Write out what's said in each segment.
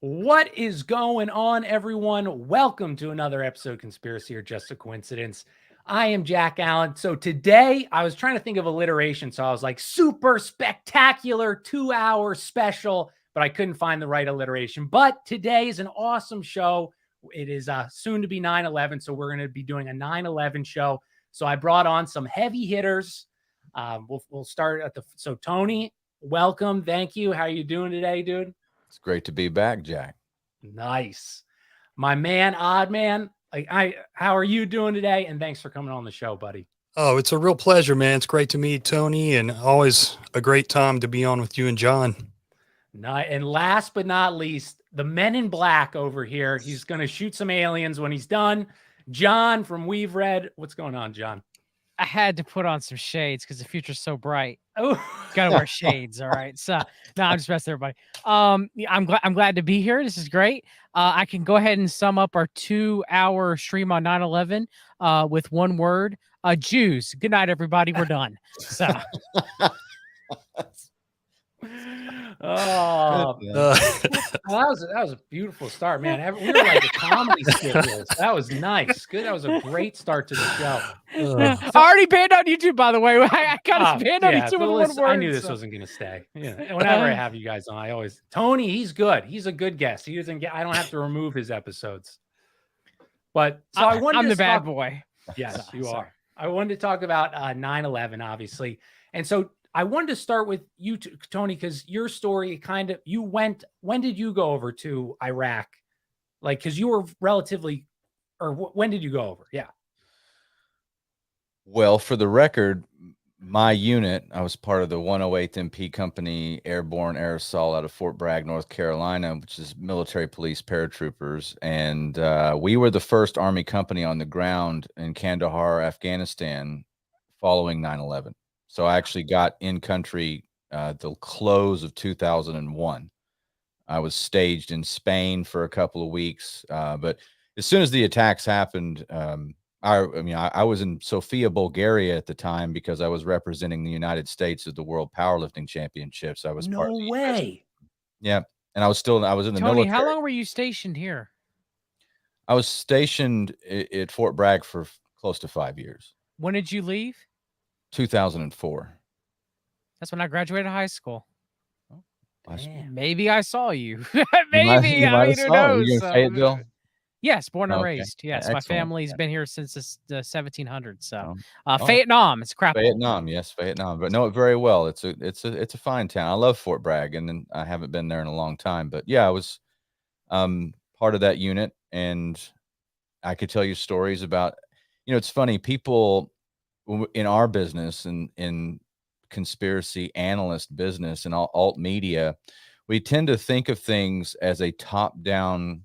What is going on, everyone? Welcome to another episode of Conspiracy or Just a Coincidence. I am Jack Allen. So today I was trying to think of alliteration. So I was like, super spectacular 2-hour special, but I couldn't find the right alliteration. But today is an awesome show. It is soon to be 9/11. So we're going to be doing a 9/11 show. So I brought on some heavy hitters. We'll start at so Tony, welcome. Thank you. How are you doing today, dude? It's great to be back, Jack. Nice. My man, Oddman, how are you doing today? And thanks for coming on the show, buddy. Oh, it's a real pleasure, man. It's great to meet Tony and always a great time to be on with you and John. And last but not least, the Men in Black over here. He's going to shoot some aliens when he's done. John from We've Read. What's going on, John? I had to put on some shades because the future's so bright. Oh, Gotta wear shades. All right. So no, I'm just messing with everybody. I'm glad to be here. This is great. I can go ahead and sum up our 2-hour stream on 9/11 with one word. Jews. Good night, everybody. We're done. So oh, that was a beautiful start, man. We were like a comedy skit. That was nice. Good. That was a great start to the show. I already banned on YouTube, by the way. I got banned on YouTube with one word. I knew this wasn't going to stay. Yeah. Whenever I have you guys on, I always Tony. He's good. He's a good guest. He doesn't get. I don't have to remove his episodes. But so I'm the bad boy. Yes, you are. I wanted to talk about 9/11, obviously, and so I wanted to start with you, Tony, because your story you went. When did you go over to Iraq? Like, because you were when did you go over? Yeah. Well, for the record, my unit, I was part of the 108th MP Company Airborne Air Assault out of Fort Bragg, North Carolina, which is military police paratroopers. And we were the first Army company on the ground in Kandahar, Afghanistan, following 9/11. So I actually got in country the close of 2001. I was staged in Spain for a couple of weeks. But as soon as the attacks happened, I was in Sofia, Bulgaria at the time because I was representing the United States at the World Powerlifting Championships. I was part of the way. Yeah, and I was in the Tony, military. how long were you stationed here? I was stationed at Fort Bragg for close to 5 years. When did you leave? 2004. That's when I graduated high school. Damn. Maybe I saw you. Maybe. I mean, who knows? You in Fayetteville? Yes, born and raised. Yes, my family's been here since the 1700s. So, Vietnam, it's crap. Vietnam, yes, Vietnam. But know it very well. It's a fine town. I love Fort Bragg, and then I haven't been there in a long time. But yeah, I was part of that unit, and I could tell you stories about. It's funny. People in our business and in conspiracy analyst business and alt media, we tend to think of things as a top-down.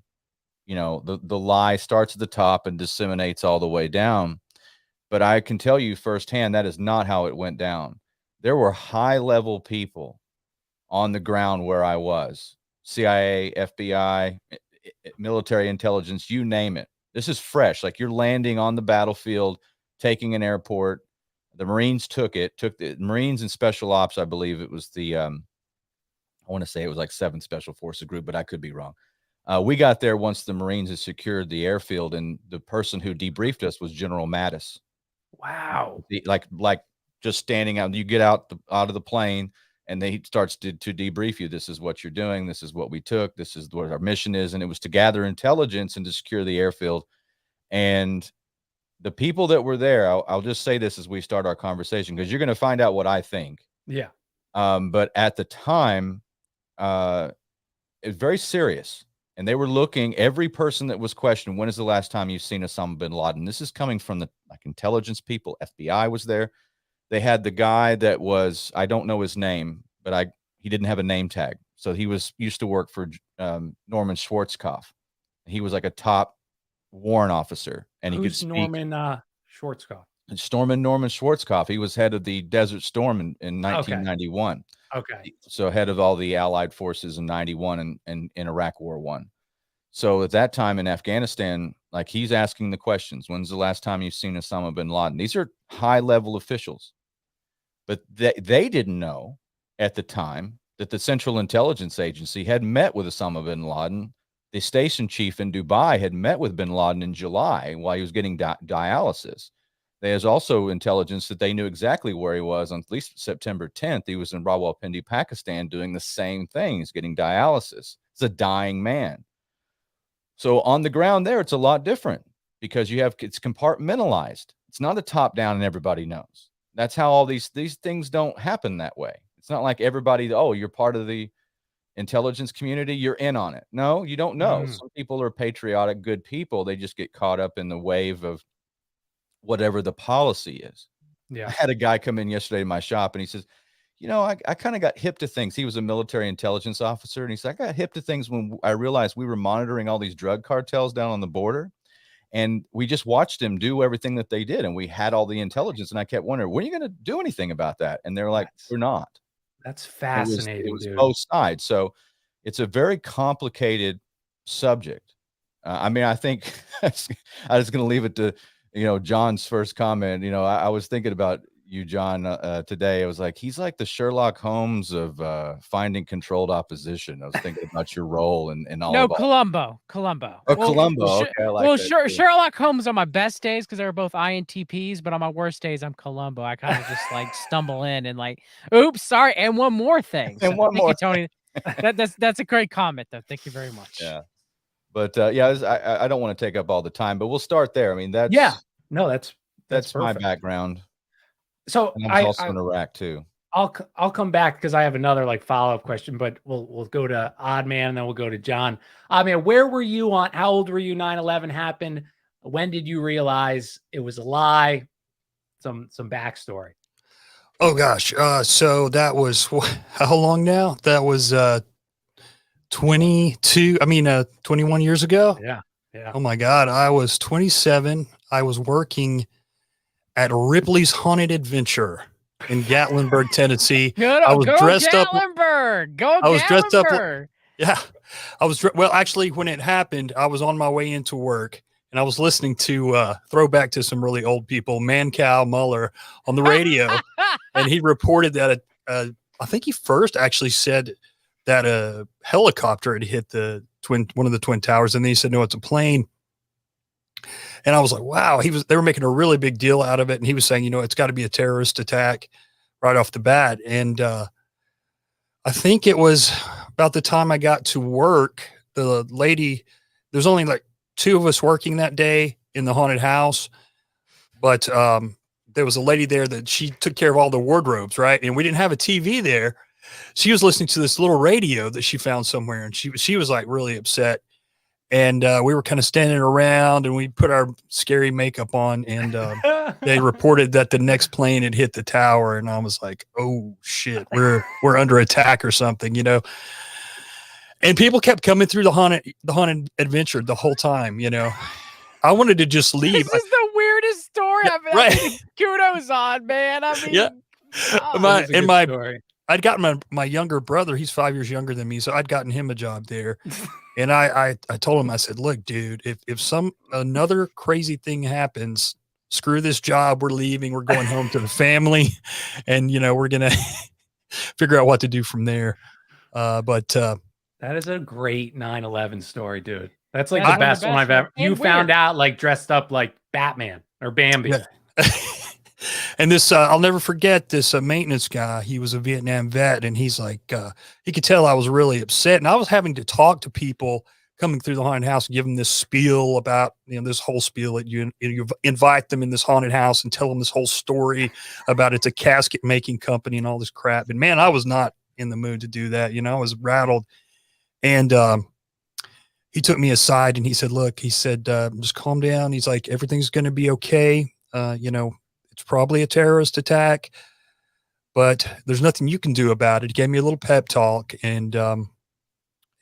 The lie starts at the top and disseminates all the way down. But I can tell you firsthand, that is not how it went down. There were high-level people on the ground where I was. CIA, FBI, military intelligence, you name it. This is fresh. Like you're landing on the battlefield, taking an airport. The Marines took the Marines and Special Ops, I believe it was I want to say it was like 7th Special Forces Group, but I could be wrong. We got there once the Marines had secured the airfield, and the person who debriefed us was General Mattis. Wow! Like just standing out. You get out of the plane, and he starts to debrief you. This is what you're doing. This is what we took. This is what our mission is, and it was to gather intelligence and to secure the airfield. And the people that were there, I'll just say this as we start our conversation because you're going to find out what I think. Yeah. But at the time, it was very serious. And they were looking, every person that was questioned, when is the last time you've seen Osama bin Laden? This is coming from the intelligence people. FBI was there. They had the guy that was, I don't know his name, but he didn't have a name tag. So he used to work for Norman Schwarzkopf. He was like a top warrant officer. And he could speak. Norman Schwarzkopf? Norman Schwarzkopf. He was head of the Desert Storm in 1991. Okay. So head of all the Allied forces in 91 and in Iraq War I. So at that time in Afghanistan, like he's asking the questions, when's the last time you've seen Osama bin Laden? These are high level officials, but they didn't know at the time that the Central Intelligence Agency had met with Osama bin Laden. The station chief in Dubai had met with bin Laden in July while he was getting dialysis. There's also intelligence that they knew exactly where he was on at least September 10th. He was in Rawalpindi, Pakistan, doing the same thing. He's getting dialysis. It's a dying man. So on the ground there, it's a lot different because it's compartmentalized. It's not a top down and everybody knows. That's how all these things don't happen that way. It's not like everybody, oh, you're part of the intelligence community, you're in on it. No, you don't know. Some people are patriotic, good people. They just get caught up in the wave of whatever the policy is. Yeah. I had a guy come in yesterday to my shop and he says, I kind of got hip to things. He was a military intelligence officer. And he said, I got hip to things when I realized we were monitoring all these drug cartels down on the border. And we just watched them do everything that they did. And we had all the intelligence. And I kept wondering, when are you going to do anything about that? And they're like, we're not. That's fascinating. It was both sides. So it's a very complicated subject. I mean, I think I was going to leave it to, John's first comment. I was thinking about you, John, today. I was like, he's like the Sherlock Holmes of finding controlled opposition. I was thinking about your role and all. No, Columbo. Oh, Columbo. Okay, I like that Sherlock Holmes on my best days because they were both INTPs, but on my worst days, I'm Columbo. I kind of just like stumble in and like, oops, sorry. And one more thing. And one thank more, you, Tony. That's a great comment, though. Thank you very much. Yeah, but I don't want to take up all the time, but we'll start there. I mean, that's my background. So and I was also in Iraq too. I'll come back because I have another like follow-up question, but we'll go to Oddman and then we'll go to John. Oddman, where were you how old were you 9/11 happened? When did you realize it was a lie? Some backstory. Oh gosh. So that was how long now? That was 21 years ago. Yeah. Oh my God. I was 27. I was working at Ripley's Haunted Adventure in Gatlinburg, Tennessee. I was dressed up. I was dressed up. Yeah. Well, actually, when it happened, I was on my way into work and I was listening to throwback to some really old people, Mancow Muller on the radio. And he reported that I think he first actually said that a helicopter had hit one of the twin towers. And then he said, no, it's a plane. And I was like, wow, they were making a really big deal out of it. And he was saying, it's got to be a terrorist attack right off the bat. And I think it was about the time I got to work, the lady, there's only like 2 of us working that day in the haunted house. But there was a lady there that she took care of all the wardrobes, right? And we didn't have a TV there. She was listening to this little radio that she found somewhere. And she was like really upset. And we were kind of standing around and we put our scary makeup on and they reported that the next plane had hit the tower. And I was like, oh shit, we're under attack or something, and people kept coming through the haunted adventure the whole time. I wanted to just leave. This is the weirdest story I've ever. Right. Kudos on, man. I mean, yeah. I'd gotten my younger brother, he's 5 years younger than me. So I'd gotten him a job there. And I told him, I said, look, dude, if another crazy thing happens, screw this job. We're leaving. We're going home to the family. And, we're going to figure out what to do from there. But that is a great 9/11 story, dude. That's like the best one I've ever. You found out like dressed up like Batman or Bambi. Yeah. And this, I'll never forget this maintenance guy. He was a Vietnam vet, and he's like, he could tell I was really upset, and I was having to talk to people coming through the haunted house, and give them this spiel about, this whole spiel that you invite them in this haunted house and tell them this whole story about it's a casket making company and all this crap. And man, I was not in the mood to do that. I was rattled, and he took me aside and he said, look, just calm down. He's like, everything's going to be okay. It's probably a terrorist attack, but there's nothing you can do about it. He gave me a little pep talk, and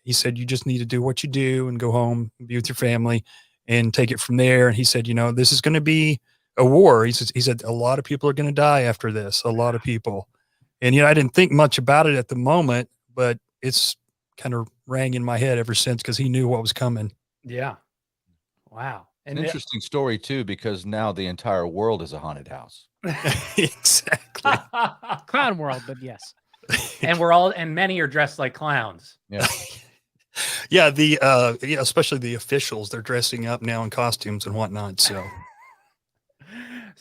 he said, you just need to do what you do and go home and be with your family and take it from there. And he said, this is going to be a war. He said, a lot of people are going to die after this, a lot of people. And, I didn't think much about it at the moment, but it's kind of rang in my head ever since because he knew what was coming. Yeah. Wow. An interesting story too, because now the entire world is a haunted house. Exactly. Clown world, but yes. and many are dressed like clowns. Yeah. Yeah, especially the officials, they're dressing up now in costumes and whatnot. So,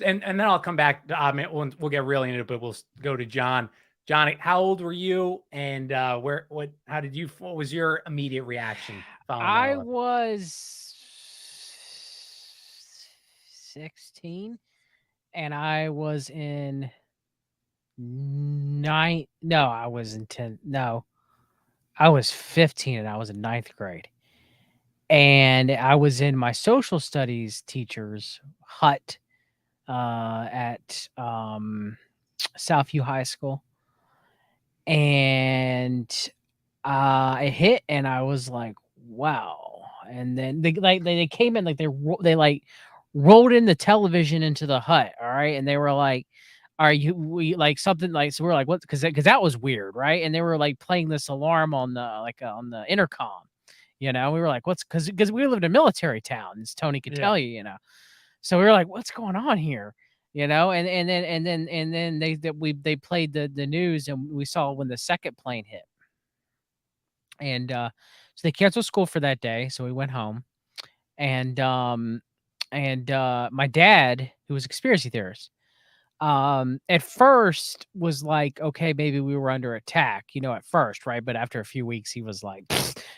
and then I'll come back to Oddman. We'll get really into it, but we'll go to John. John, how old were you, and what was your immediate reaction? I was 16, and I was in I was in 10. No, I was 15, and I was in 9th grade. And I was in my social studies teacher's hut at Southview High School. And it hit, and I was like, wow. And then they came in, like they like rolled in the television into the hut. All right. And they were like, we like something like, so we're like, what? Because that was weird, right? And they were like playing this alarm on the intercom. You know, we were like, what's because we lived in a military town, as Tony could tell you, you know. So we were like, what's going on here? You know, and then they played the news, and we saw when the second plane hit. And so they canceled school for that day. So we went home. And my dad, who was a conspiracy theorist, at first was like, okay, maybe we were under attack, you know, at first, right? But after a few weeks, he was like,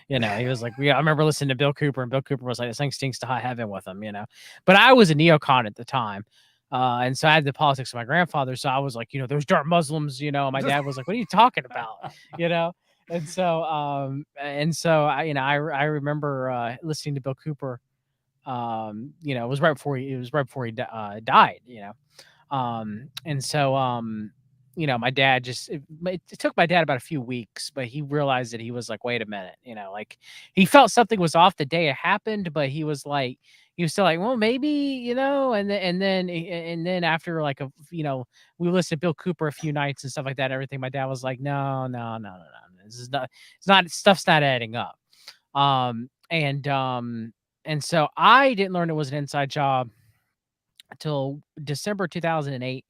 you know, he was like, yeah, I remember listening to Bill Cooper, and Bill Cooper was like, this thing stinks to high heaven with him, you know. But I was a neocon at the time. And so I had the politics of my grandfather. So I was like, you know, those dark Muslims, you know, and my dad was like, what are you talking about? You know? And so I, you know, I remember listening to Bill Cooper. You know, it was right before he died, you know. And so, you know, my dad it took my dad about a few weeks, but he realized that he was like, wait a minute, you know, like he felt something was off the day it happened, but he was still like, well, maybe, you know, and then after like you know, we listened to Bill Cooper a few nights and stuff like that, everything, my dad was like, no, this is not, stuff's not adding up. And so I didn't learn it was an inside job until December 2008.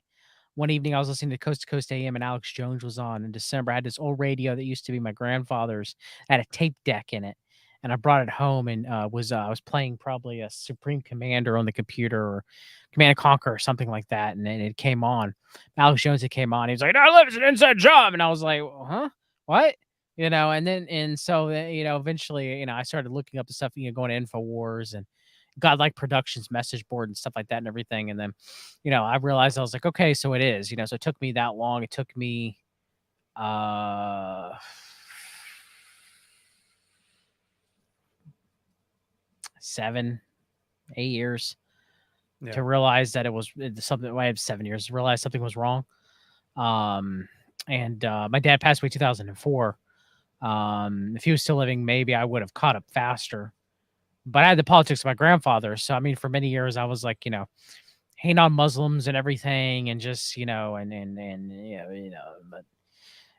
One evening I was listening to Coast to Coast AM, and Alex Jones was on in December. I had this old radio that used to be my grandfather's, had a tape deck in it. And I brought it home, and I was playing probably a Supreme Commander on the computer, or Command and Conquer or something like that. And then it came on. Alex Jones, it came on. He was like, no, it's an inside job. And I was like, huh? What? You know, and so, you know, eventually, you know, I started looking up the stuff, you know, going to InfoWars and Godlike Productions message board and stuff like that and everything. And then, you know, I realized, I was like, okay, so it is, you know, so it took me that long. It took me, 7-8 years to realize that it was something. I have 7 years to realize something was wrong. And my dad passed away 2004. If he was still living, maybe I would have caught up faster. But I had the politics of my grandfather. So, I mean, for many years, I was like, you know, hating on Muslims and everything, and just, you know, and you know, but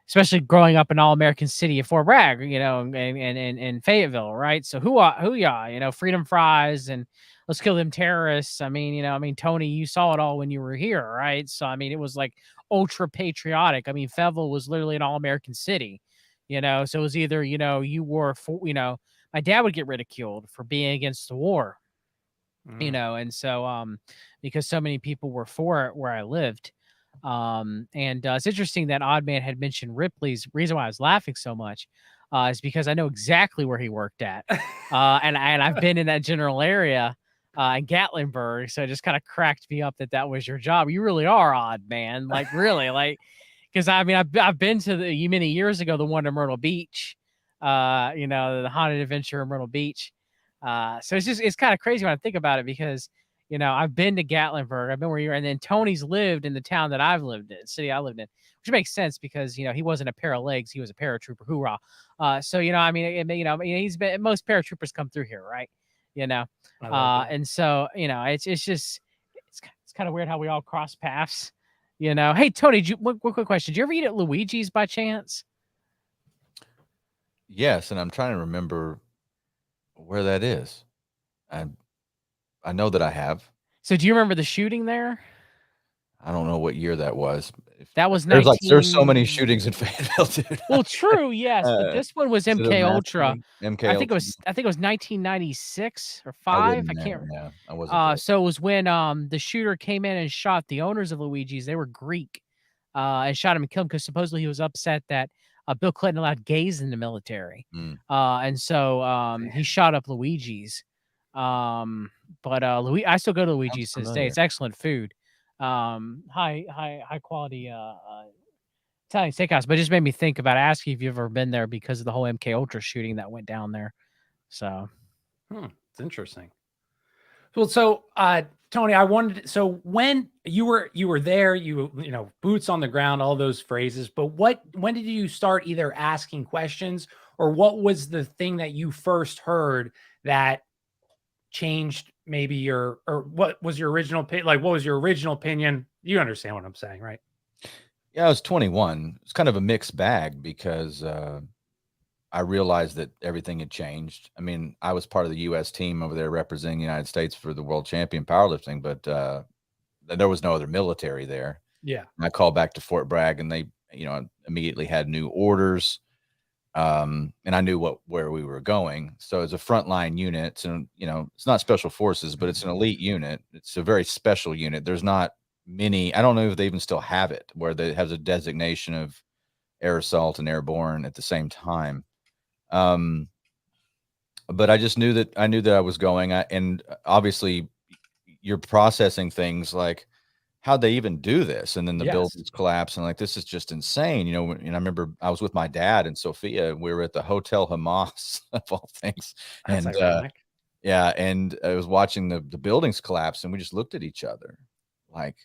especially growing up in all-American city of Fort Bragg, you know, and Fayetteville, right? So who ya, you know, freedom fries and let's kill them terrorists. I mean, you know, Tony, you saw it all when you were here, right? So, I mean, it was like ultra patriotic. I mean, Fayetteville was literally an all-American city, you know, so it was either, you know, you were for, you know, my dad would get ridiculed for being against the war, you know, and so, because so many people were for it where I lived. And it's interesting that Oddman had mentioned Ripley's. Reason why I was laughing so much is because I know exactly where he worked at. And I've been in that general area in Gatlinburg. So it just kind of cracked me up that was your job. You really are odd, man. Like, really, like, because I mean, I've been to many years ago, the one in Myrtle Beach, you know, the haunted adventure in Myrtle Beach. So it's kind of crazy when I think about it, because, you know, I've been to Gatlinburg, I've been where you're, and then Tony's lived in the town that I've lived in, city I lived in, which makes sense because, you know, he wasn't a pair of legs, he was a paratrooper. Hoorah! So, you know, I mean, you know, he's been, most paratroopers come through here, right? You know, and so, you know, it's just, it's kind of weird how we all cross paths. You know, hey Tony, one quick question: did you ever eat at Luigi's by chance? Yes, and I'm trying to remember where that is. I know that I have. So do you remember the shooting there? I don't know what year that was. That was There's so many 19. shootings in Fayetteville, dude. Well, true, yes, but this one was Is it a MK mass Ultra. shooting? MK I think Ultra? it was 1996 or I 5. wasn't I can't. there. Yeah, I wasn't there. So it was when the shooter came in and shot the owners of Luigi's. They were Greek, and shot him and killed him because supposedly he was upset that Bill Clinton allowed gays in the military. Mm. And so he shot up Luigi's. But I still go to Luigi's to this day. familiar. It's excellent food. High quality Italian steakhouse. But it just made me think about asking if you've ever been there because of the whole MK Ultra shooting that went down there. So it's interesting. Well, so Tony, so when you were there, you know, boots on the ground, all those phrases, but when did you start either asking questions, or what was the thing that you first heard that changed maybe or what was your original opinion? Like, what was your original opinion? You understand what I'm saying, right? Yeah, I was 21. It's kind of a mixed bag because I realized that everything had changed. I mean, I was part of the U.S. team over there representing the United States for the world champion powerlifting, but there was no other military there. Yeah. And I called back to Fort Bragg, and they, you know, immediately had new orders. And I knew where we were going. So it's a frontline unit, and you know, it's not special forces, but it's an elite unit. It's a very special unit. There's not many. I don't know if they even still have it, where they have a designation of air assault and airborne at the same time. But I just knew that I was going. And obviously, you're processing things like, how'd they even do this? And then the buildings collapse, and like, this is just insane, you know. And I remember I was with my dad and Sophia. We were at the Hotel Hamas of all things. That's and ironic. yeah, and I was watching the buildings collapse, and we just looked at each other. Like,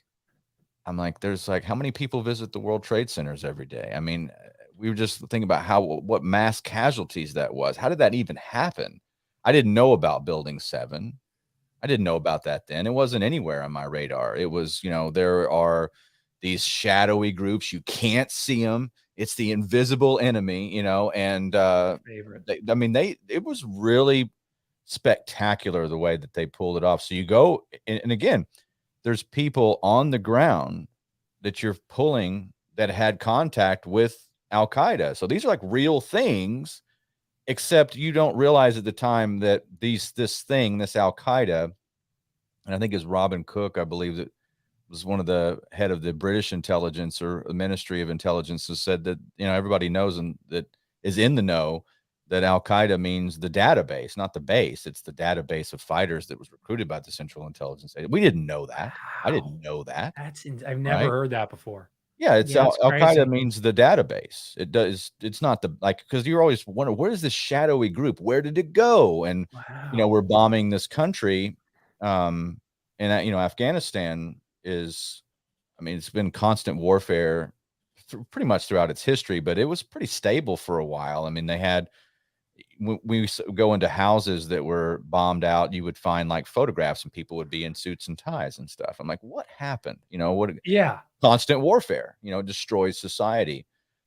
I'm like, there's like, how many people visit the World Trade Centers every day? I mean, we were just thinking about what mass casualties that was. How did that even happen? I didn't know about Building 7. I didn't know about that then. It wasn't anywhere on my radar. It was, you know, there are these shadowy groups. You can't see them. It's the invisible enemy, you know, and it was really spectacular the way that they pulled it off. So you go, and again, there's people on the ground that you're pulling that had contact with Al-Qaeda. So these are like real things, except you don't realize at the time that this Al-Qaeda, and I think it's Robin Cook, I believe, that was one of the head of the British intelligence or the Ministry of Intelligence, has said that, you know, everybody knows and that is in the know that Al-Qaeda means the database, not the base. It's the database of fighters that was recruited by the Central Intelligence Agency. We didn't know that. Wow. I didn't know that. I've never heard that before. Yeah, it's Yeah, that's Al-Qaeda crazy. means the database. It does. It's not the, like, because you're always wondering, where is this shadowy group? Where did it go? And you know, we're bombing this country, and you know, Afghanistan is, I mean, it's been constant warfare pretty much throughout its history, but it was pretty stable for a while. I mean, they had, when we go into houses that were bombed out, you would find like photographs, and people would be in suits and ties and stuff. I'm like, what happened? You know, what? Yeah. Constant warfare, you know, destroys society.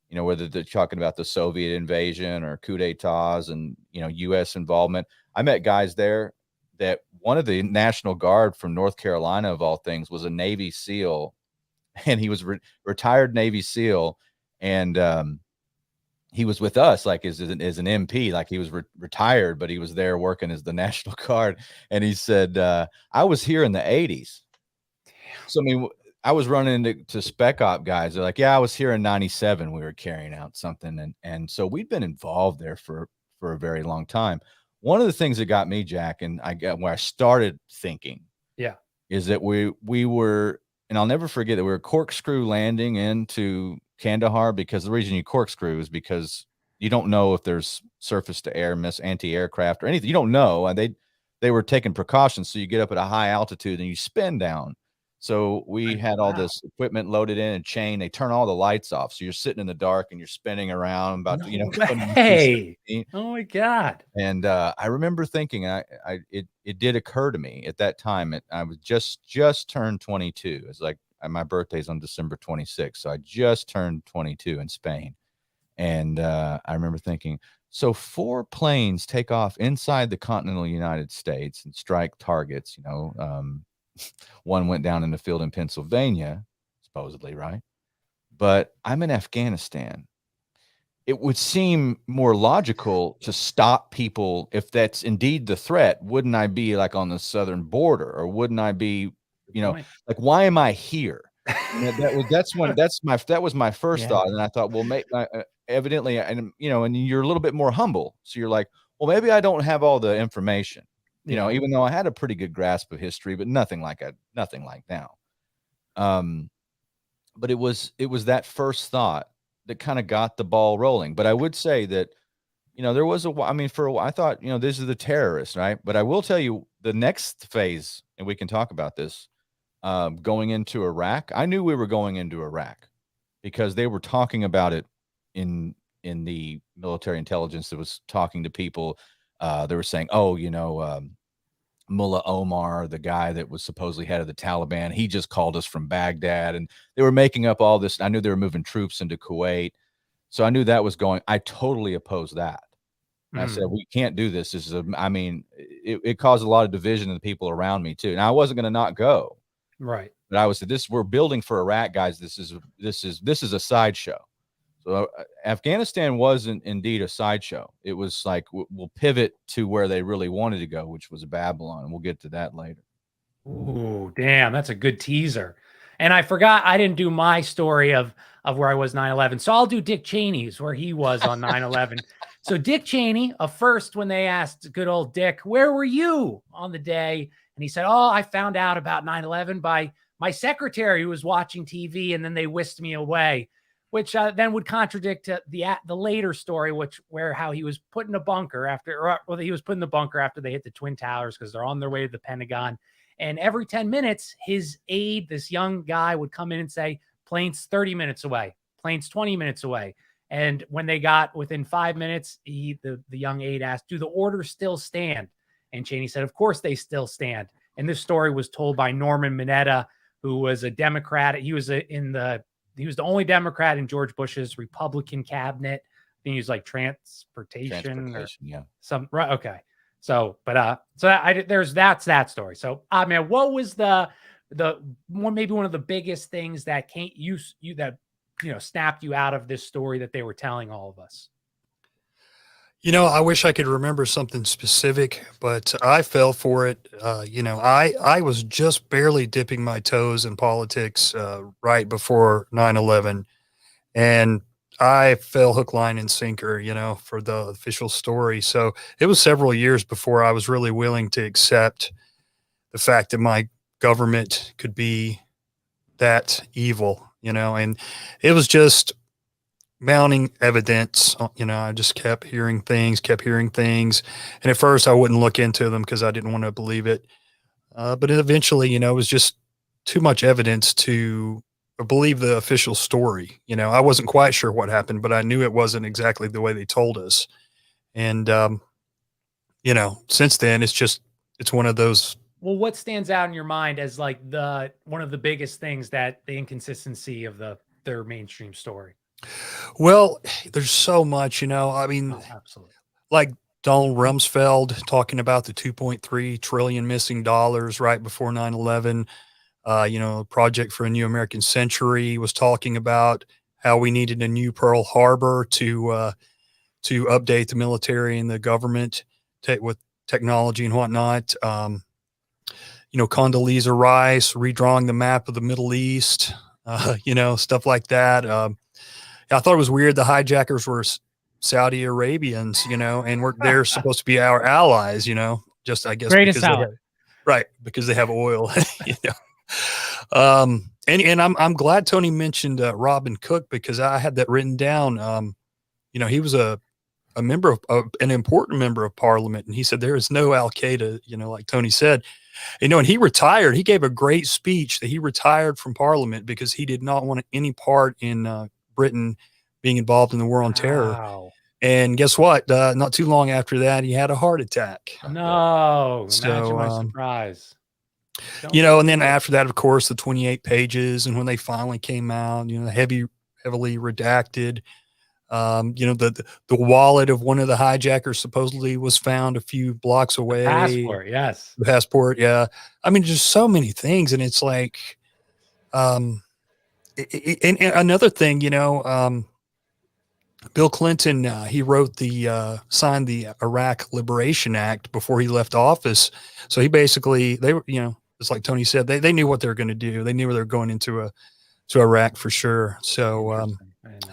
You know, whether they're talking about the Soviet invasion or coup d'etats and, you know, U.S. involvement. I met guys there that one of the National Guard from North Carolina, of all things, was a Navy SEAL, and he was retired Navy SEAL, and he was with us like as an MP, like he was retired, but he was there working as the National Guard. And he said, I was here in the 80s. So, I mean, I was running into spec op guys. They're like, yeah, I was here in 97. We were carrying out something. And so we'd been involved there for a very long time. One of the things that got me, Jack, and where I started thinking, is that we were, and I'll never forget that we were corkscrew landing into Kandahar, because the reason you corkscrew is because you don't know if there's surface to air anti-aircraft or anything. You don't know. And they were taking precautions. So you get up at a high altitude and you spin down. So we had all this equipment loaded in and chain. They turn all the lights off. So you're sitting in the dark and you're spinning around about, you know, hey, oh my God. And I remember thinking, it did occur to me at that time. I was just turned 22. It's like my birthday's on December 26th. So I just turned 22 in Spain. And I remember thinking, so 4 planes take off inside the continental United States and strike targets, you know. One went down in the field in Pennsylvania, supposedly, right? But I'm in Afghanistan. It would seem more logical to stop people if that's indeed the threat. Wouldn't I be like on the southern border, or wouldn't I be, Point. like, why am I here? That was my first Yeah. thought, and I thought, well, evidently, and and you're a little bit more humble, so you're like, well, maybe I don't have all the information, even though I had a pretty good grasp of history, but nothing like now. But it was that first thought that kind of got the ball rolling. But I would say that, there was I thought, this is the terrorists, right? But I will tell you the next phase, and we can talk about this, going into Iraq. I knew we were going into Iraq because they were talking about it in the military intelligence that was talking to people. They were saying, oh, Mullah Omar, the guy that was supposedly head of the Taliban, he just called us from Baghdad, and they were making up all this. I knew they were moving troops into Kuwait. So I knew that was going. I totally opposed that. And I said, we can't do this. It caused a lot of division in the people around me too. And I wasn't going to not go. Right. But I was said, we're building for Iraq, guys. This is a sideshow. So Afghanistan wasn't indeed a sideshow. It was like, we'll pivot to where they really wanted to go, which was Babylon. And we'll get to that later. Ooh, damn. That's a good teaser. And I forgot, I didn't do my story of where I was 9/11. So I'll do Dick Cheney's, where he was on 9/11. So Dick Cheney, first when they asked good old Dick, where were you on the day? And he said, oh, I found out about 9/11 by my secretary who was watching TV, and then they whisked me away, which then would contradict the later story, where how he was put in a bunker after they hit the Twin Towers because they're on their way to the Pentagon. And every 10 minutes, his aide, this young guy, would come in and say, plane's 30 minutes away, plane's 20 minutes away. And when they got within 5 minutes, the young aide asked, do the orders still stand? And Cheney said, of course they still stand. And this story was told by Norman Mineta, who was a Democrat. He was the only Democrat in George Bush's Republican cabinet. I think he was like transportation or yeah. right. Okay. So, that's that story. So, man, what was maybe one of the biggest things that snapped you out of this story that they were telling all of us? I wish I could remember something specific, but I fell for it. I was just barely dipping my toes in politics right before 9/11, and I fell hook, line, and sinker, for the official story. So it was several years before I was really willing to accept the fact that my government could be that evil, and it was just mounting evidence. I just kept hearing things. And at first I wouldn't look into them because I didn't want to believe it. But eventually, it was just too much evidence to believe the official story. I wasn't quite sure what happened, but I knew it wasn't exactly the way they told us. And, since then it's one of those. Well, what stands out in your mind as like one of the biggest things that the inconsistency of their mainstream story? Well, there's so much, absolutely. Like Donald Rumsfeld talking about the 2.3 trillion missing dollars right before 9/11. Project for a New American Century was talking about how we needed a new Pearl Harbor to update the military and the government with technology and whatnot. Condoleezza Rice redrawing the map of the Middle East, stuff like that. I thought it was weird the hijackers were Saudi Arabians, and they're supposed to be our allies, just I guess greatest ally. Because they have oil, And I'm glad Tony mentioned Robin Cook, because I had that written down. He was a member of an important member of Parliament, and he said there is no Al Qaeda, like Tony said, and he retired. He gave a great speech that he retired from Parliament because he did not want any part in Britain being involved in the war on terror. Wow. And guess what? Not too long after that, he had a heart attack. No, So, imagine my surprise. And then after that, of course, the 28 pages, and when they finally came out, heavily redacted. The wallet of one of the hijackers supposedly was found a few blocks away. Passport, yes. The passport, yeah. I mean, just so many things, and it's like, And another thing, Bill Clinton, he signed the Iraq Liberation Act before he left office. So he basically, they were, it's like Tony said, they knew what they were going to do. They knew they were going to Iraq for sure. So,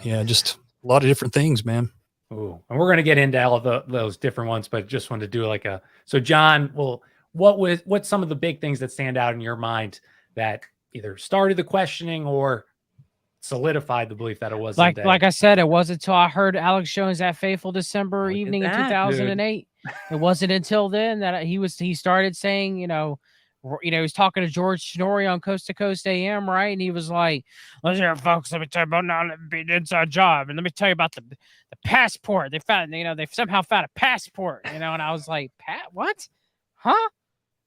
yeah, just a lot of different things, man. Ooh, and we're going to get into all of those different ones, but just wanted to do so John, well, what's some of the big things that stand out in your mind that either started the questioning or solidified the belief that it was like I said, it wasn't until I heard Alex Jones that fateful December evening in 2008. It wasn't until then that he started saying, he was talking to George Schnorri on Coast to Coast AM, right? And he was like, "Listen here, folks, let me tell you about now being an inside job, and let me tell you about the passport. They found, they somehow found a passport, And I was like, what? Huh?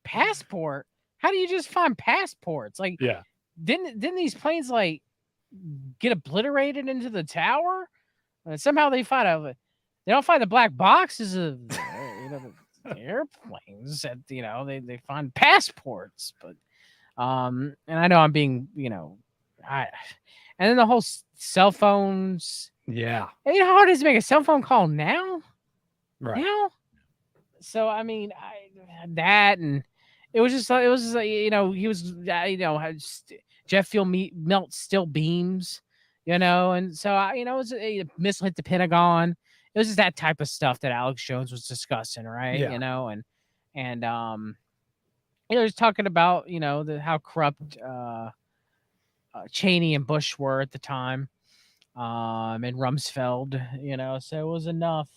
Passport? How do you just find passports? Like, yeah, didn't these planes like get obliterated into the tower? Somehow they don't find the black boxes of the airplanes that they find passports, but and I know I'm being and then the whole cell phones. Yeah, and how hard it is to make a cell phone call now? Right. So I mean, that, and it was just he was jet fuel melts steel beams, and so it was a missile hit the Pentagon. It was just that type of stuff that Alex Jones was discussing, right? Yeah. And he was talking about how corrupt Cheney and Bush were at the time, and Rumsfeld, so it was enough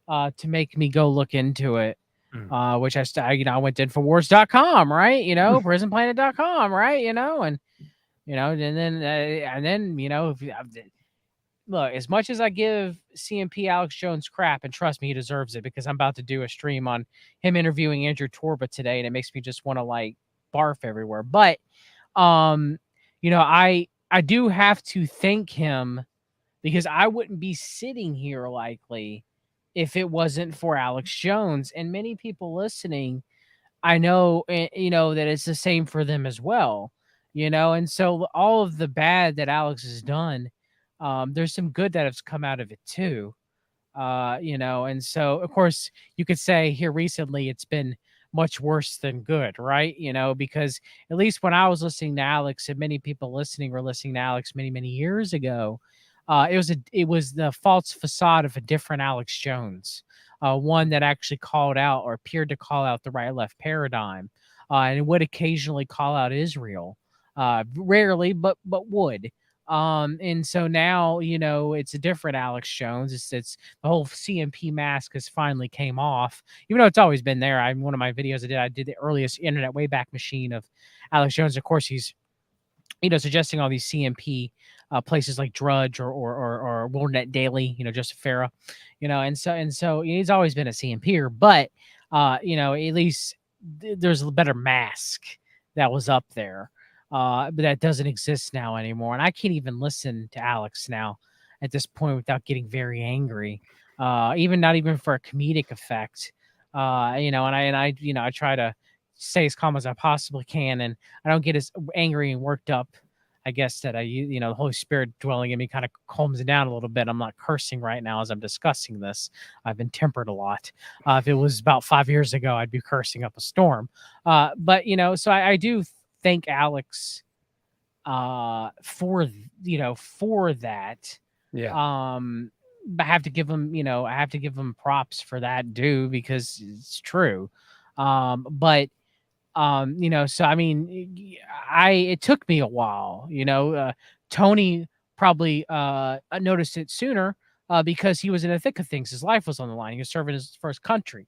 to make me go look into it. Which I went to Infowars.com, right? prisonplanet.com, right? And look, as much as I give CMP Alex Jones crap, and trust me, he deserves it, because I'm about to do a stream on him interviewing Andrew Torba today, and it makes me just want to barf everywhere. But, I do have to thank him, because I wouldn't be sitting here likely if it wasn't for Alex Jones. And many people listening, I know, that it's the same for them as well, and so all of the bad that Alex has done, there's some good that has come out of it too, and so of course you could say here recently it's been much worse than good, right? Because at least when I was listening to Alex, and many people listening were listening to Alex many years ago, it was the false facade of a different Alex Jones, one that actually called out, or appeared to call out, the right-left paradigm, and would occasionally call out Israel, rarely, but would. And so now, it's a different Alex Jones. It's the whole CMP mask has finally came off, even though it's always been there. One of my videos I did the earliest internet wayback machine of Alex Jones. Of course, he's suggesting all these CMP places like Drudge or WorldNet Daily, Joseph Farah, and so he's always been a CMPer, but at least there's a better mask that was up there, but that doesn't exist now anymore. And I can't even listen to Alex now at this point without getting very angry, not even for a comedic effect, and I try to stay as calm as I possibly can, and I don't get as angry and worked up. I guess that the Holy Spirit dwelling in me kind of calms it down a little bit. I'm not cursing right now as I'm discussing this. I've been tempered a lot. If it was about 5 years ago, I'd be cursing up a storm. But so I do thank Alex for that. Yeah. But I have to give him props for that, because it's true. But so I mean, it took me a while, Tony probably noticed it sooner, because he was in the thick of things. His life was on the line. He was serving his first country,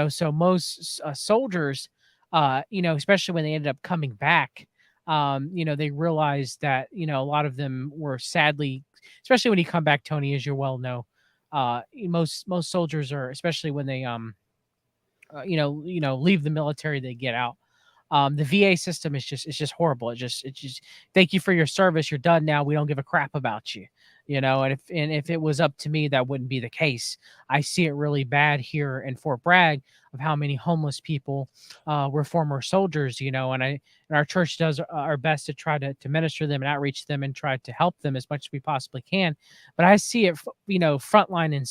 so most soldiers, especially when they ended up coming back, they realized that, a lot of them were sadly, especially when you come back, Tony, as you well know, most soldiers are, especially when they, leave the military, they get out. The VA system is just horrible. It's just thank you for your service. You're done now. We don't give a crap about you. and if it was up to me, that wouldn't be the case. I see it really bad here in Fort Bragg of how many homeless people were former soldiers, and our church does our best to try to minister them and outreach them and try to help them as much as we possibly can. But I see it, frontline and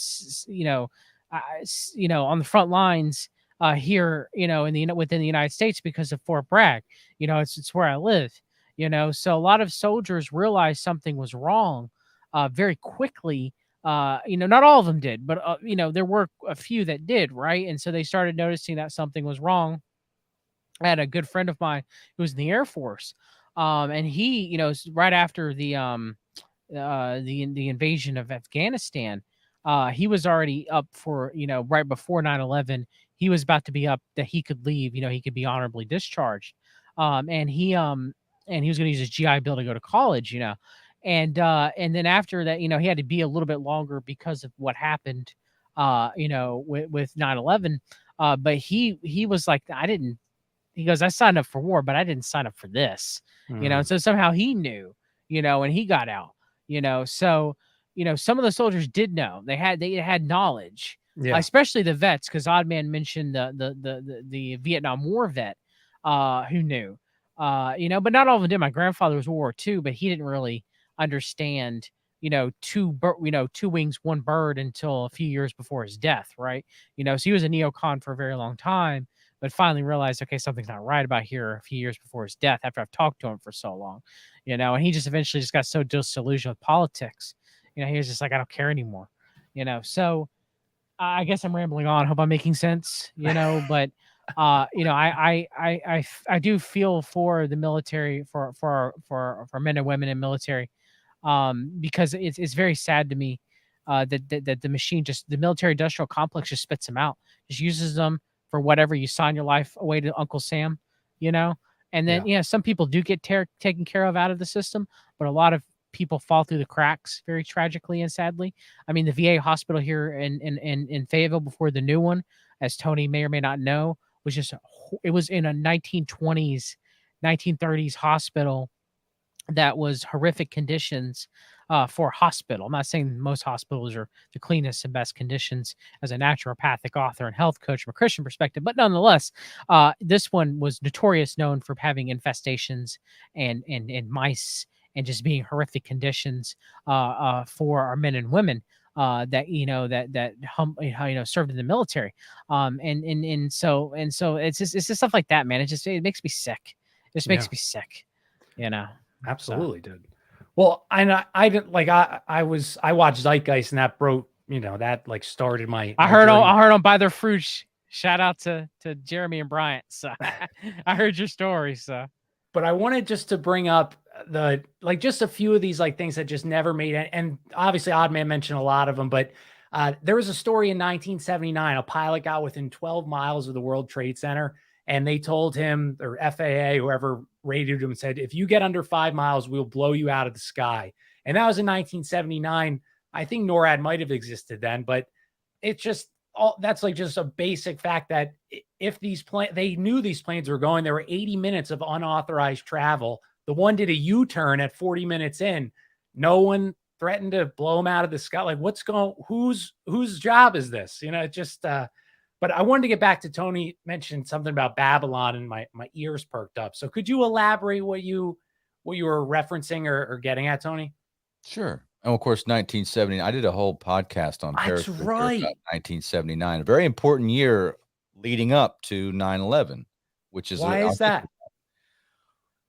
on the front lines here, within the United States because of Fort Bragg. It's where I live. So a lot of soldiers realized something was wrong very quickly. Not all of them did, but there were a few that did, right? And so they started noticing that something was wrong. I had a good friend of mine who was in the Air Force, and he, right after the invasion of Afghanistan, he was already up for, right before 9/11, he was about to be up that he could leave, he could be honorably discharged, and he was going to use his GI Bill to go to college, and then after that, he had to be a little bit longer because of what happened, with 9/11, but he was like, he goes, I signed up for war, but I didn't sign up for this, and so somehow he knew, and he got out, so, some of the soldiers did know, they had knowledge, especially the vets, because Oddman mentioned the Vietnam War vet, who knew, but not all of them did. My grandfather was World War II, but he didn't really understand, two wings, one bird until a few years before his death, right? So he was a neocon for a very long time, but finally realized, okay, something's not right about here a few years before his death after I've talked to him for so long, and he just eventually just got so disillusioned with politics. He was just like, I don't care anymore, so I guess I'm rambling on. Hope I'm making sense, but I do feel for the military, for men and women in military, because it's very sad to me that the machine, just the military industrial complex, just spits them out, just uses them for whatever. You sign your life away to Uncle Sam, and then some people do get taken care of out of the system, but a lot of people fall through the cracks very tragically and sadly. I mean, the VA hospital here in Fayetteville before the new one, as Tony may or may not know, was it was in a 1920s, 1930s hospital that was horrific conditions for a hospital. I'm not saying most hospitals are the cleanest and best conditions as a naturopathic author and health coach from a Christian perspective, but nonetheless, this one was notorious, known for having infestations and mice and just being horrific conditions for our men and women that served in the military, and so it's just stuff like that, man. It makes me sick. It just makes me sick, Absolutely, dude. Well, I didn't like I watched Zeitgeist, and that broke, that like started my. I heard on By Their Fruits. Shout out to Jeremy and Bryant. So I heard your story. So, but I wanted just to bring up just a few of these like things that just never made it. And obviously Oddman mentioned a lot of them, but there was a story in 1979, a pilot got within 12 miles of the World Trade Center, and they told him, or FAA, whoever radioed him, said, if you get under 5 miles, we'll blow you out of the sky. And that was in 1979. I think NORAD might have existed then, but it's just that's like just a basic fact that if they knew these planes were going, there were 80 minutes of unauthorized travel. The one did a U-turn at 40 minutes in. No one threatened to blow them out of the sky. Like, whose job is this? But I wanted to get back to Tony mentioned something about Babylon, and my ears perked up. So could you elaborate what you were referencing or getting at, Tony? Sure. And of course, 1970. I did a whole podcast on Periscope about 1979, a very important year leading up to 9/11, which is why is that?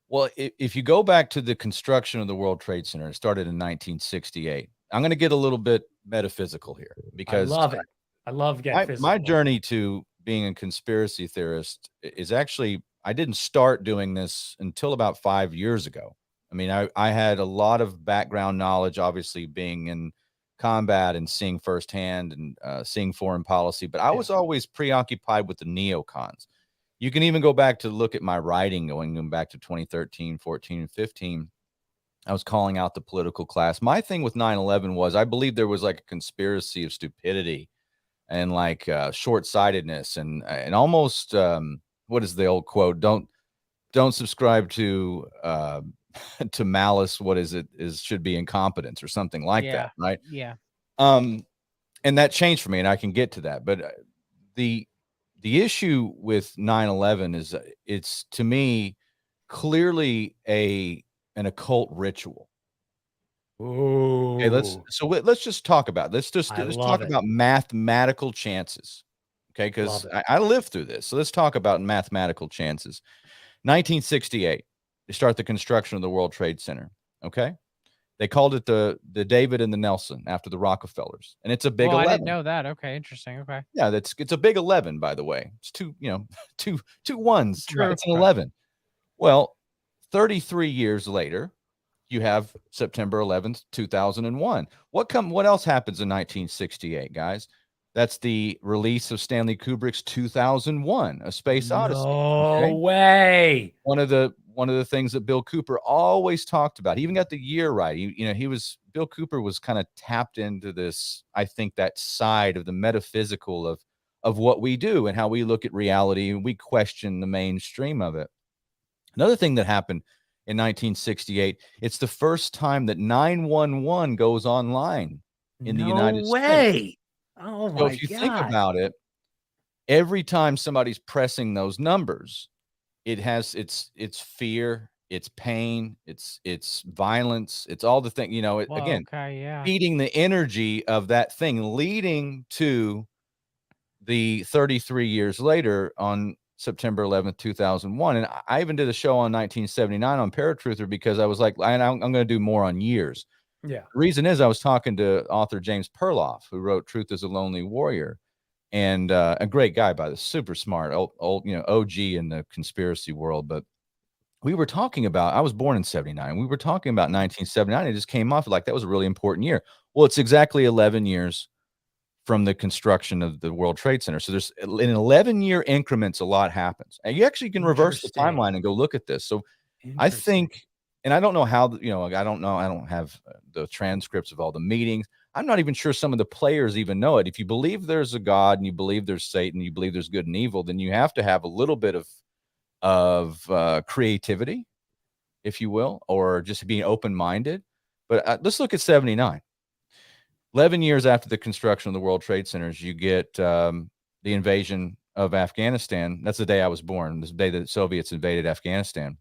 Well, if you go back to the construction of the World Trade Center, it started in 1968. I'm going to get a little bit metaphysical here because I love it. I love getting physical. My journey to being a conspiracy theorist is actually, I didn't start doing this until about 5 years ago. I mean, I had a lot of background knowledge, obviously being in combat and seeing firsthand and seeing foreign policy, but I was always preoccupied with the neocons. You can even go back to look at my writing going back to 2013, 14, and 15. I was calling out the political class. My thing with 9/11 was I believe there was like a conspiracy of stupidity and like short-sightedness and almost what is the old quote? Don't subscribe to to malice, what is it, should be incompetence or something like that, right? Yeah. And that changed for me, and I can get to that. But the issue with 9/11 is it's, to me, clearly an occult ritual. Ooh. Okay, let's just talk about let's talk about mathematical chances. Okay, because I lived through this. So let's talk about mathematical chances. 1968, they start the construction of the World Trade Center. Okay. They called it the David and the Nelson after the Rockefellers. And it's a big 11. I didn't know that. Okay, interesting. Okay. Yeah, it's a big 11, by the way. It's two ones. True. It's an 11. Well, 33 years later, you have September 11th, 2001. What else happens in 1968, guys? That's the release of Stanley Kubrick's 2001: A Space Odyssey. No way. One of the things that Bill Cooper always talked about. He even got the year right. Bill Cooper was kind of tapped into this, I think, that side of the metaphysical of what we do and how we look at reality, and we question the mainstream of it. Another thing that happened in 1968, it's the first time that 911 goes online in the United States. Oh my God. So if you think about it, every time somebody's pressing those numbers, it has it's fear, it's pain, it's violence, it's all the thing, again, feeding the energy of that thing, leading to the 33 years later on September 11th, 2001. And I even did a show on 1979 on Paratruther because I was like, I'm going to do more on years. Yeah. The reason is I was talking to author James Perloff, who wrote Truth is a Lonely Warrior, and a great guy, by the super smart, old OG in the conspiracy world. But we were talking about, I was born in 79. We were talking about 1979. It just came off like that was a really important year. Well, it's exactly 11 years from the construction of the World Trade Center. So there's in 11-year increments, a lot happens. And you actually can reverse the timeline and go look at this. So I think, and I don't know how, I don't have the transcripts of all the meetings. I'm not even sure some of the players even know it. If you believe there's a God and you believe there's Satan, you believe there's good and evil, then you have to have a little bit of creativity, if you will, or just being open-minded. But let's look at 79. 11 years after the construction of the World Trade Centers, you get the invasion of Afghanistan. That's the day I was born, the day that the Soviets invaded Afghanistan.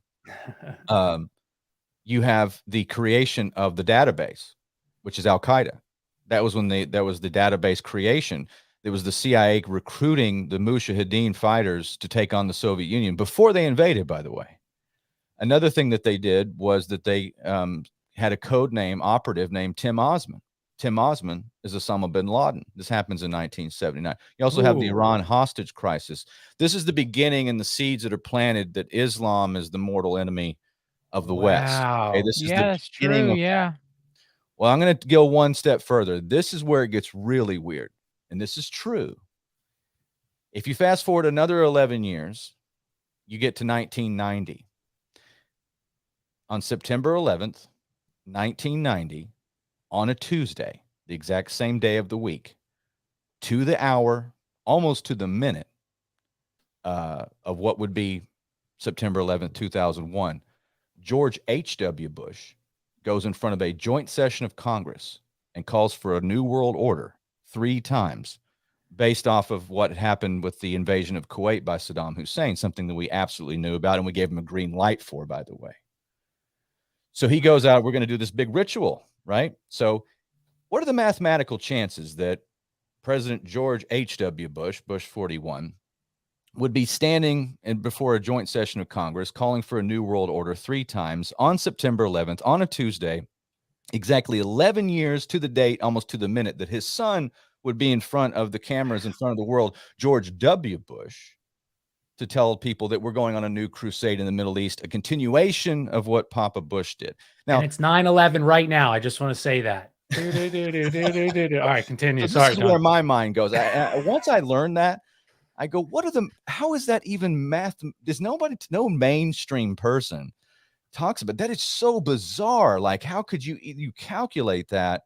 You have the creation of the database, which is Al-Qaeda. That was that was the database creation. It was the CIA recruiting the Mujahideen fighters to take on the Soviet Union before they invaded, by the way. Another thing that they did was that they had a code name operative named Tim Osman. Tim Osman is Osama bin Laden. This happens in 1979. You also have the Iran hostage crisis. This is the beginning and the seeds that are planted that Islam is the mortal enemy of the West. Okay, this is the beginning of that. Well, I'm going to go one step further. This is where it gets really weird, and this is true. If you fast forward another 11 years, you get to 1990. On September 11th, 1990, on a Tuesday, the exact same day of the week, to the hour, almost to the minute, of what would be September 11th, 2001, George H.W. Bush goes in front of a joint session of Congress and calls for a new world order 3 times based off of what happened with the invasion of Kuwait by Saddam Hussein, something that we absolutely knew about and we gave him a green light for, by the way. So he goes out, we're going to do this big ritual, right? So what are the mathematical chances that President George H.W. Bush, Bush 41, would be standing before a joint session of Congress calling for a new world order 3 times on September 11th, on a Tuesday, exactly 11 years to the date, almost to the minute, that his son would be in front of the cameras, in front of the world, George W. Bush, to tell people that we're going on a new crusade in the Middle East, a continuation of what Papa Bush did. Now, and it's 9/11 right now. I just want to say that. All right, continue. So this is where my mind goes. Once I learned that, I go, how is that even math? There's no mainstream person talks about that. It's so bizarre. Like, how could you calculate that?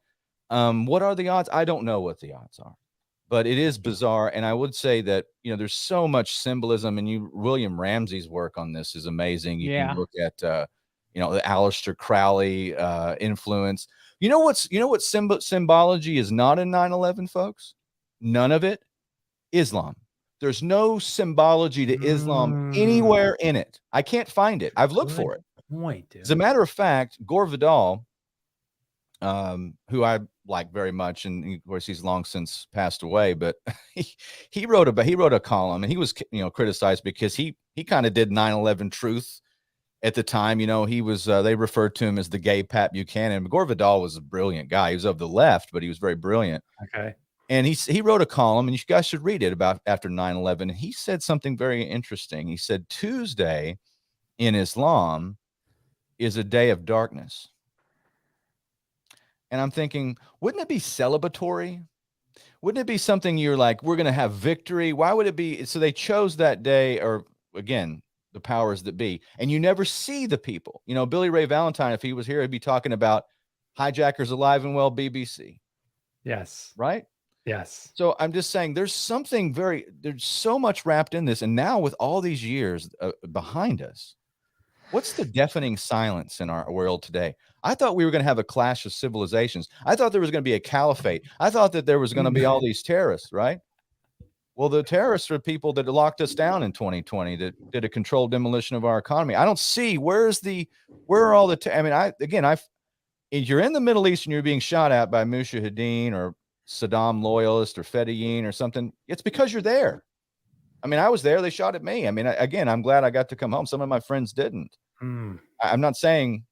What are the odds? I don't know what the odds are, but it is bizarre. And I would say that, there's so much symbolism, and William Ramsey's work on this is amazing. You can look at, you know, the Aleister Crowley influence. You know what symbology is not in 9/11, folks? None of it. Islam. There's no symbology to Islam anywhere in it. I can't find it. I've looked for it. Point, dude. As a matter of fact, Gore Vidal, who I like very much, and of course he's long since passed away, but he wrote a column, and he was, you know, criticized because he kind of did 9/11 truth at the time. You know, he was they referred to him as the gay Pat Buchanan. Gore Vidal was a brilliant guy. He was of the left, but he was very brilliant. Okay. And he wrote a column, and you guys should read it, about after 9/11. And he said something very interesting. He said Tuesday in Islam is a day of darkness. And I'm thinking, wouldn't it be celebratory? Wouldn't it be something you're like, we're going to have victory? Why would it be? So they chose that day, or again, the powers that be, and you never see the people. You know, Billy Ray Valentine, if he was here, he'd be talking about hijackers alive and well, BBC. Yes. Right? Yes. So I'm just saying there's so much wrapped in this. And now with all these years behind us, what's the deafening silence in our world today? I thought we were going to have a clash of civilizations. I thought there was going to be a caliphate. I thought that there was going to be all these terrorists, right? Well, the terrorists are people that locked us down in 2020, that did a controlled demolition of our economy. I don't see where are all the, if you're in the Middle East and you're being shot at by Mujahideen or Saddam loyalist or Fedayeen or something, it's because you're there. I mean, I was there. They shot at me. I mean, I'm glad I got to come home. Some of my friends didn't. I'm not saying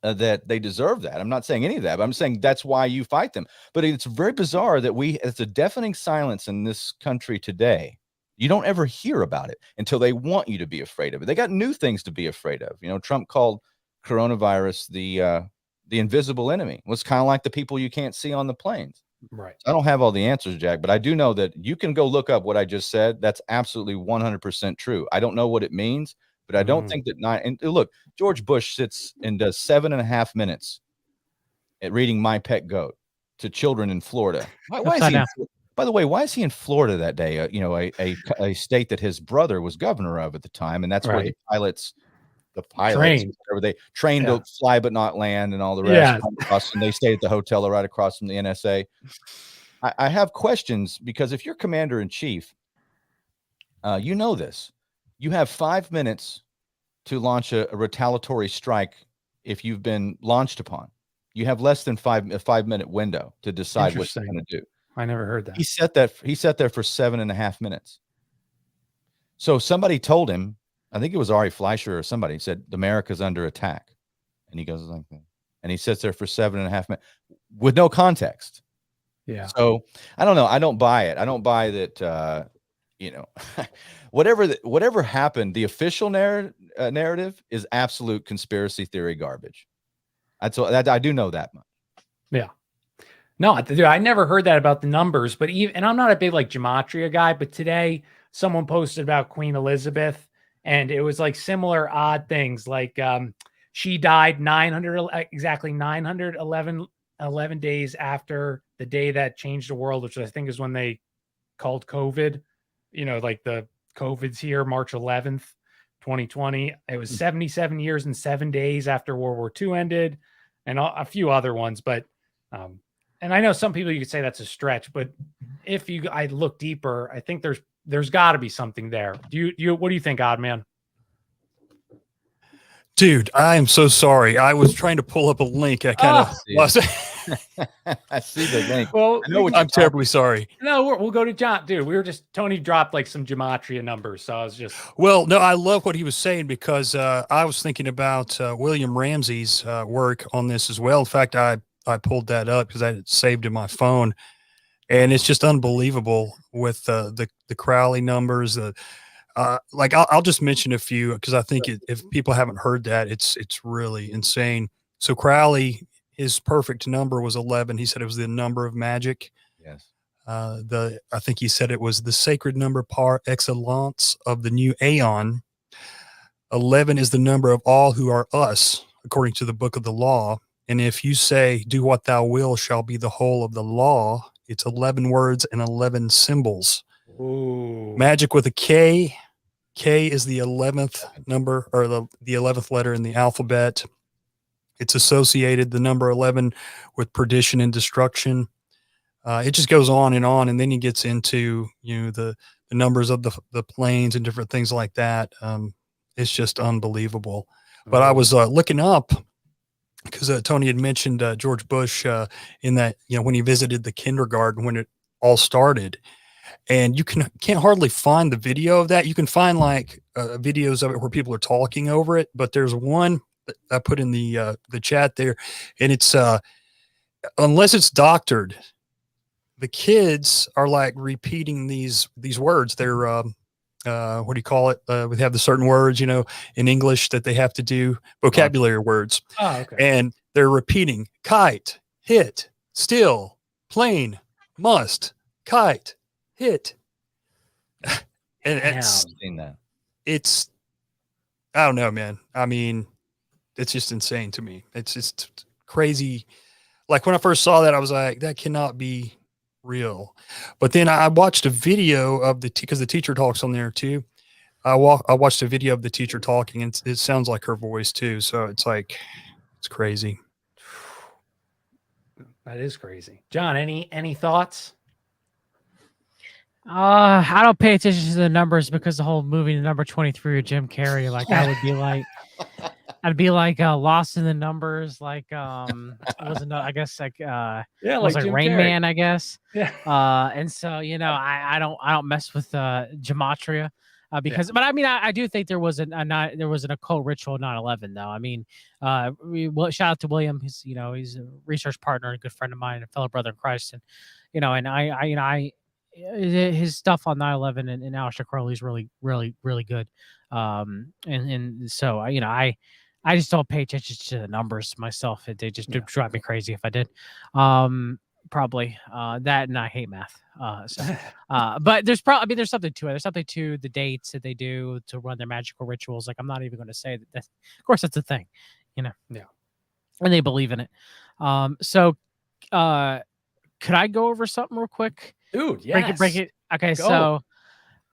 that they deserve that. I'm not saying any of that, but I'm saying that's why you fight them. But it's very bizarre that it's a deafening silence in this country today. You don't ever hear about it until they want you to be afraid of it. They got new things to be afraid of. You know, Trump called coronavirus the invisible enemy. It was kind of like the people you can't see on the planes. Right. I don't have all the answers, Jack, but I do know that you can go look up what I just said. That's absolutely 100% true. I don't know what it means, but I don't think that and look, George Bush sits and does 7.5 minutes at reading My Pet Goat to children in Florida. Why is he? By the way, why is he in Florida that day? You know, a state that his brother was governor of at the time, and that's where the pilots, whatever, they trained to fly but not land, and all the rest. And they stayed at the hotel right across from the NSA. I have questions, because if you're commander in chief, you know this. You have 5 minutes to launch a retaliatory strike if you've been launched upon. You have less than a 5-minute window to decide what you're going to do. I never heard that. He sat there for 7.5 minutes. So somebody told him, I think it was Ari Fleischer or somebody, said, America's under attack. And he goes like that. And he sits there for 7.5 minutes with no context. Yeah. So I don't know. I don't buy it. I don't buy that, whatever happened, the official narrative is absolute conspiracy theory garbage. I do know that much. Yeah. No, dude, I never heard that about the numbers, but and I'm not a big like gematria guy, but today someone posted about Queen Elizabeth, and it was like similar odd things. Like she died 911 days after the day that changed the world, which I think is when they called COVID, like the COVID's here, March 11th, 2020. It was 77 years and 7 days after World War II ended, and a few other ones. But, and I know some people, you could say that's a stretch, but if I look deeper, I think there's gotta be something there. What do you think, Oddman? Dude, I am so sorry. I was trying to pull up a link. I kind of lost it. I see the link. Well, I'm terribly sorry. No, we'll go to John. Dude, Tony dropped like some gematria numbers. So I was just. Well, no, I love what he was saying, because I was thinking about William Ramsey's work on this as well. In fact, I pulled that up because I had it saved in my phone. And it's just unbelievable with the Crowley numbers, I'll just mention a few, because I think if people haven't heard that, it's really insane. So Crowley, his perfect number was 11. He said it was the number of magic. Yes. I think he said it was the sacred number par excellence of the new aeon. 11 is the number of all who are us, according to the book of the law. And if you say, do what thou will shall be the whole of the law, it's 11 words and 11 symbols. Ooh. Magic with a K K is the 11th number, or the 11th letter in the alphabet. It's associated, the number 11, with perdition and destruction. It just goes on, and then he gets into, the numbers of the planes and different things like that. It's just unbelievable. But I was looking up, because Tony had mentioned George Bush in that, when he visited the kindergarten when it all started. And you can't hardly find the video of that. You can find like videos of it where people are talking over it, but there's one that I put in the chat there, and it's unless it's doctored, the kids are like repeating these words. They're what do you call it? We have the certain words, in English that they have to do, vocabulary words. Oh, okay. And they're repeating: kite, hit, still, plane, must, kite, hit. And I've seen that. It's, I don't know, man. I mean, it's just insane to me. It's just crazy. Like when I first saw that, I was like, that cannot be real. But then I watched a video of because the teacher talks on there too. I watched a video of the teacher talking, and it sounds like her voice too. So it's like, it's crazy. That is crazy. John, any thoughts? I don't pay attention to the numbers because the whole movie, number 23 with Jim Carrey, like I would be like, I'd be like lost in the numbers. Like, it wasn't, I guess like, Yeah, it was like Jim Rain Carrey. Man, I guess. Yeah. And so, I don't mess with gematria. Because, but I mean, I do think there was an occult ritual 9/11 though. I mean, shout out to William. He's a research partner and a good friend of mine, and a fellow brother in Christ. And his stuff on 9/11 and Aleister Crowley is really, really, really good. And so I just don't pay attention to the numbers myself. They just drive me crazy if I did. Probably that, and I hate math. But there's something to it. There's something to the dates that they do to run their magical rituals. Like, I'm not even going to say that. Of course, that's a thing, Yeah. And they believe in it. So, could I go over something real quick? Dude, yes. Break it. Okay, Go. so,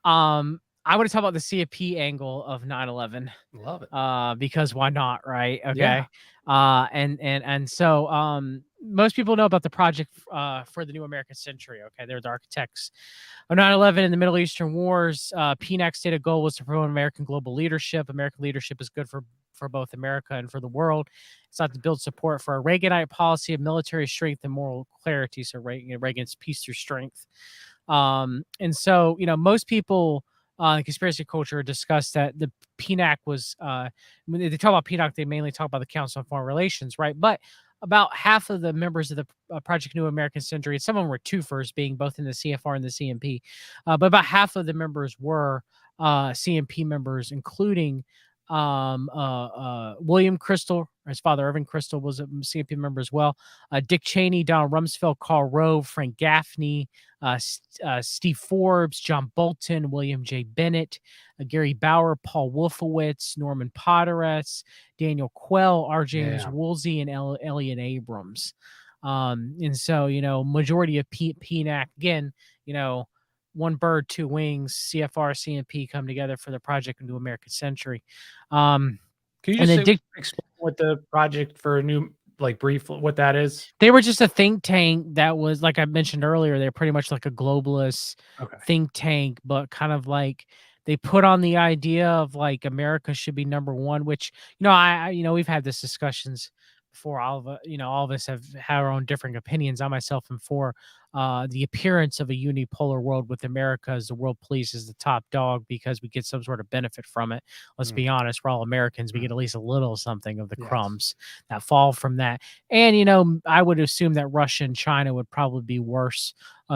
I want to talk about the CFP angle of 9/11. Love it. Because why not, right? Okay. Yeah. And so most people know about the project for the new American century. Okay, they're the architects of 9/11 and the Middle Eastern wars. PNAC's stated goal was to promote American global leadership. American leadership is good for both America and for the world. It's not to build support for a Reaganite policy of military strength and moral clarity. So Reagan's peace through strength. And so, most people in conspiracy culture discuss that the PNAC was, when they talk about PNAC, they mainly talk about the Council on Foreign Relations, right? But about half of the members of the Project New American Century, some of them were twofers, being both in the CFR and the CMP, but about half of the members were CMP members, including William Crystal. His father, Irving Crystal, was a CMP member as well. Dick Cheney, Donald Rumsfeld, Karl Rove, Frank Gaffney, Steve Forbes, John Bolton, William J. Bennett, Gary Bauer, Paul Wolfowitz, Norman Podhoretz, Daniel Quell, R. James Woolsey, and Elliot Abrams. And so, majority of PNAC, again, one bird, two wings, CFR, CMP come together for the Project New American Century. Can you just explain what the Project for a New, brief, what that is? They were just a think tank that was, like I mentioned earlier, they're pretty much like a globalist think tank, but kind of like they put on the idea of like America should be number one, which, we've had this discussions before. All of us have had our own different opinions. I myself am for the appearance of a unipolar world with America as the world police is the top dog because we get some sort of benefit from it. Let's be honest, we're all Americans. We get at least a little something of the crumbs that fall from that. And, I would assume that Russia and China would probably be worse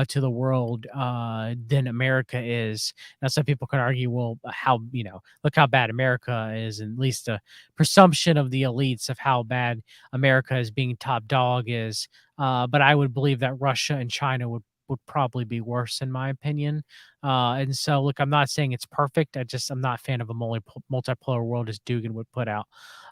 to the world than America is. Now, some people can argue, well, look how bad America is, and at least the presumption of the elites of how bad America as being top dog is. But I would believe that Russia and China would would probably be worse in my opinion. And so, look, I'm not saying it's perfect. I'm not a fan of a multipolar world as Dugan would put out.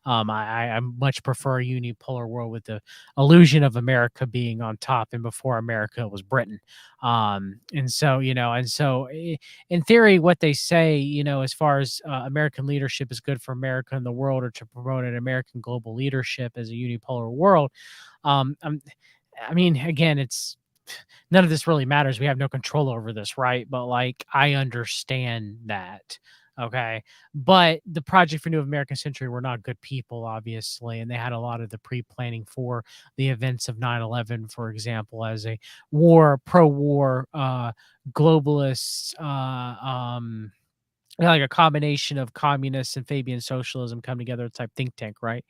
I much prefer a unipolar world with the illusion of America being on top, and before America was Britain. And so, in theory, what they say, as far as American leadership is good for America and the world, or to promote an American global leadership as a unipolar world. I mean, again, it's none of this really matters. We have no control over this, right? But like, I understand that. Okay. But the Project for New American Century were not good people, obviously. And they had a lot of the pre-planning for the events of 9/11, for example, as a pro-war, globalist, like a combination of communists and Fabian socialism come together type think tank, right?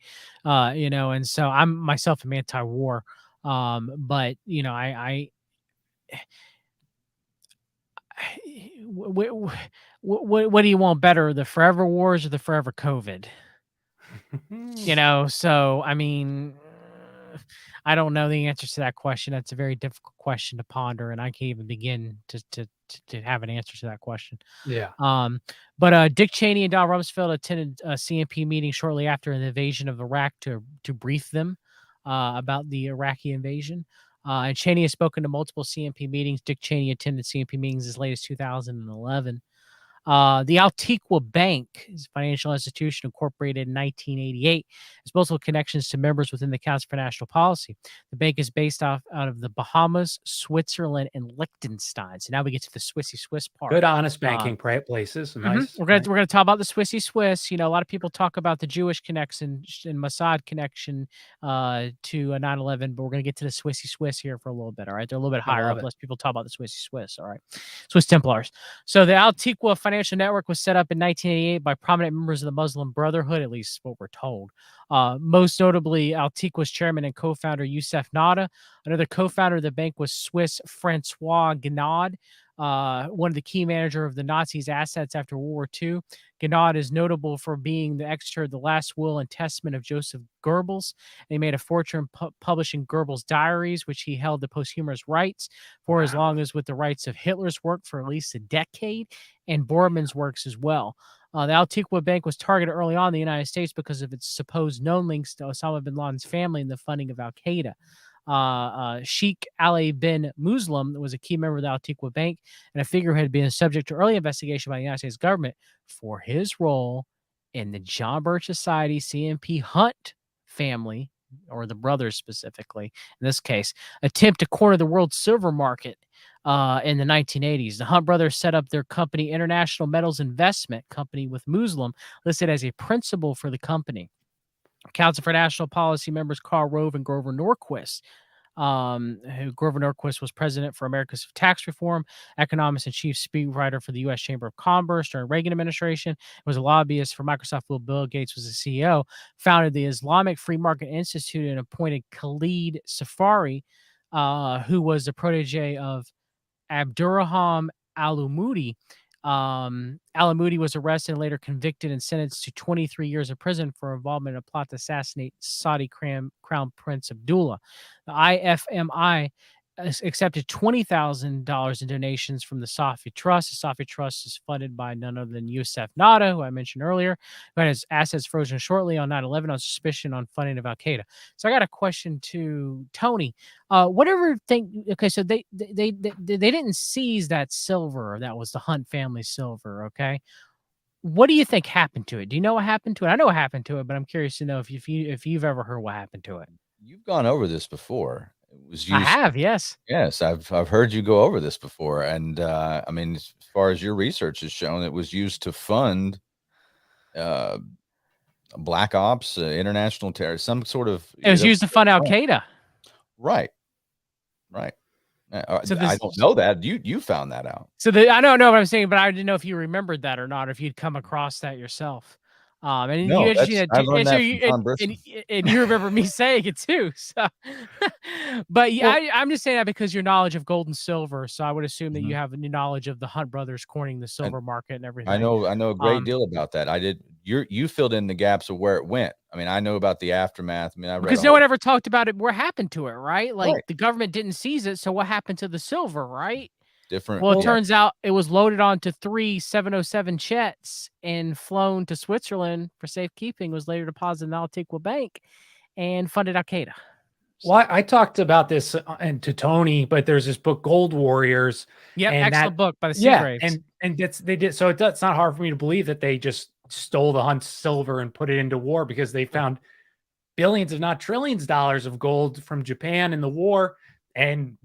And so I'm myself am anti-war. But what do you want better, the forever wars or the forever COVID? So I mean, I don't know the answers to that question. That's a very difficult question to ponder, and I can't even begin to have an answer to that question. Yeah. But Dick Cheney and Donald Rumsfeld attended a CMP meeting shortly after the invasion of Iraq to brief them about the Iraqi invasion. And Cheney has spoken to multiple CMP meetings. Dick Cheney attended CMP meetings as late as 2011. The Antigua Bank is a financial institution incorporated in 1988. Has multiple connections to members within the Council for National Policy. The bank is based out of the Bahamas, Switzerland, and Liechtenstein. So now we get to the Swissy Swiss part. Good, honest banking places. Nice. We're gonna talk about the Swissy Swiss. A lot of people talk about the Jewish connection and Mossad connection to 9/11, but we're gonna get to the Swissy Swiss here for a little bit. All right, they're a little bit higher up. Less people talk about the Swissy Swiss. All right, Swiss Templars. So the Antigua Financial Network was set up in 1988 by prominent members of the Muslim Brotherhood, at least what we're told. Most notably, Antigua's chairman and co-founder Youssef Nada. Another co-founder of the bank was Swiss Francois Gnad, one of the key manager of the Nazis' assets after World War II. Gnad is notable for being the executor of the last will and testament of Joseph Goebbels. He made a fortune publishing Goebbels' diaries, which he held the posthumous rights for as long as with the rights of Hitler's work for at least a decade, and Bormann's works as well. The Antigua Bank was targeted early on in the United States because of its supposed known links to Osama bin Laden's family and the funding of Al-Qaeda. Sheikh Ali bin Muslim was a key member of the Antigua Bank and a figure who had been subject to early investigation by the United States government for his role in the John Birch Society CMP Hunt family, or the brothers specifically, in this case, attempt to corner the world silver market in the 1980s. The Hunt brothers set up their company, International Metals Investment Company, with Muslim listed as a principal for the company. Council for National Policy members Karl Rove and Grover Norquist. Grover Norquist was president for America's Tax Reform, economist and chief speechwriter for the U.S. Chamber of Commerce during Reagan administration, was a lobbyist for Microsoft while Bill Gates was the CEO, founded the Islamic Free Market Institute, and appointed Khalid Safari, who was the protege of Abdurrahman Al-Umudi. Al-Umudi was arrested and later convicted and sentenced to 23 years of prison for involvement in a plot to assassinate Saudi Crown Prince Abdullah. The IFMI accepted $20,000 in donations from the Safi Trust. The Safi Trust is funded by none other than Youssef Nada, who I mentioned earlier, who had his assets frozen shortly on 9/11 on suspicion on funding of Al-Qaeda. So I got a question to Tony. Whatever thing, okay, so they didn't seize that silver. That was the Hunt family silver, okay? What do you think happened to it? Do you know what happened to it? I know what happened to it, but I'm curious to know if you've ever heard what happened to it. You've gone over this before. It was used. I have, yes. Yes, I've heard you go over this before, and I mean, as far as your research has shown, it was used to fund black ops, international terror, some sort of. It was used to fund Al-Qaeda. Right. So I don't know that. You found that out. So I don't know what I'm saying, but I didn't know if you remembered that or not, or if you'd come across that yourself. And no, you and you remember me saying it too. So, but yeah, I'm just saying that because your knowledge of gold and silver. So I would assume that you have a knowledge of the Hunt brothers cornering the silver market and everything. I know a great deal about that. you filled in the gaps of where it went. I mean, I know about the aftermath. I mean, I read Because no one ever talked about it. What happened to it, right? Like Right. the government didn't seize it. So what happened to the silver, right? different. Well, it yeah, turns out it was loaded onto 3 707 jets and flown to Switzerland for safekeeping. Was later deposited in the Antigua Bank and funded Al Qaeda. Well, I talked about this and to Tony, but there's this book, Gold Warriors. Yep, and excellent book by the Yeah, Seagraves. and they did. So it's not hard for me to believe that they just stole the Hunt's silver and put it into war, because they found billions, if not trillions, of dollars of gold from Japan in the war, and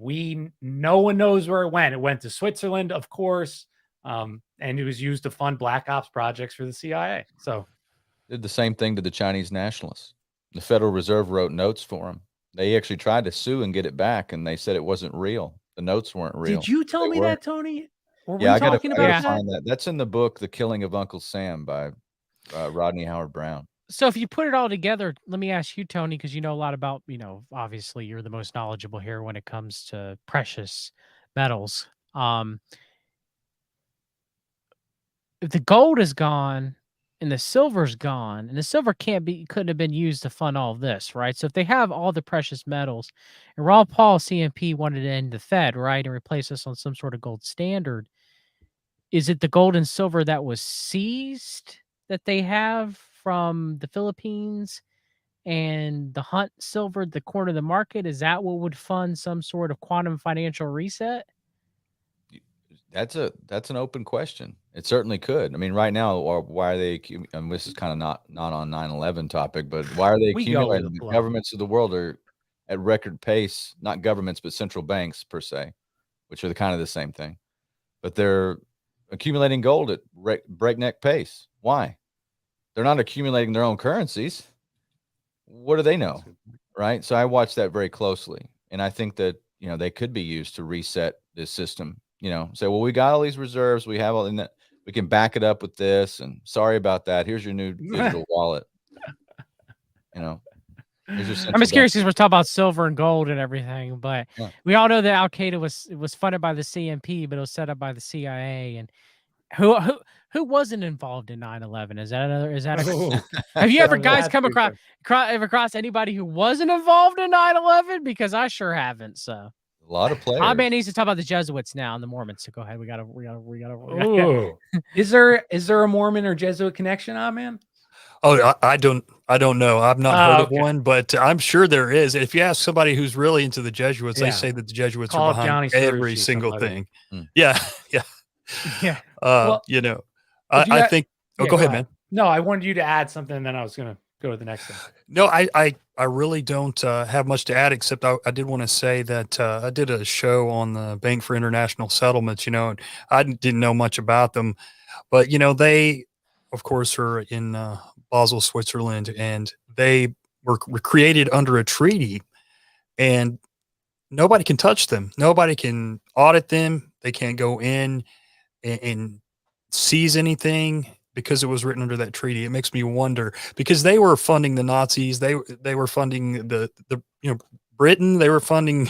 no one knows where it went. It went to Switzerland, of course, and it was used to fund black ops projects for the CIA. So did the same thing to the Chinese nationalists. The Federal Reserve wrote notes for them. They actually tried to sue and get it back, and they said it wasn't real. The notes weren't real. did you tell They me weren't. that, Tony? Were Yeah, we I gotta talking about that? find that. That's in the book, The Killing of Uncle Sam by Rodney Howard Brown. So if you put it all together, let me ask you, Tony, because you know a lot about, obviously you're the most knowledgeable here when it comes to precious metals. If the gold is gone and the silver's gone, and the silver couldn't have been used to fund all of this, right? So if they have all the precious metals, and Ron Paul, CMP, wanted to end the Fed, right, and replace us on some sort of gold standard, is it the gold and silver that was seized that they have from the Philippines and the Hunt silver, the corner of the market? Is that what would fund some sort of quantum financial reset? That's an open question. It certainly could. I mean, right now, or why are they? And this is kind of not on 9/11 topic, but why are they We go with accumulating? the The flow. governments of the world are at record pace. Not governments, but central banks per se, which are kind of the same thing. But they're accumulating gold at breakneck pace. Why? They're not accumulating their own currencies. What do they know, right? So I watch that very closely, and I think that they could be used to reset this system. Say, well, we got all these reserves, we have all in that, we can back it up with this, and sorry about that. Here's your new digital wallet. Here's your I'm just central curious because we're talking about silver and gold and everything, but Yeah. we all know that Al Qaeda was funded by the CMP, but it was set up by the CIA. And who wasn't involved in 9/11? Is that another? Have you ever guys come across anybody who wasn't involved in 9/11? Because I sure haven't. So a lot of players. Oddman needs to talk about the Jesuits now and the Mormons. So go ahead. We gotta. Ooh. Is there a Mormon or Jesuit connection, man? Oh, I don't know. I've not heard of okay. one, but I'm sure there is. If you ask somebody who's really into the Jesuits, Yeah. they say that the Jesuits Call are up behind Johnny every Cerrucci, single something thing. like Yeah, yeah. Yeah. Well, I think. Oh, yeah, go ahead, man. No, I wanted you to add something, and then I was going to go to the next thing. No, I really don't have much to add, except I did want to say that I did a show on the Bank for International Settlements, and I didn't know much about them, but, they, of course, are in Basel, Switzerland, and they were created under a treaty, and nobody can touch them. Nobody can audit them. They can't go in and seize anything, because it was written under that treaty. It makes me wonder, because they were funding the Nazis. They were funding the Britain. They were funding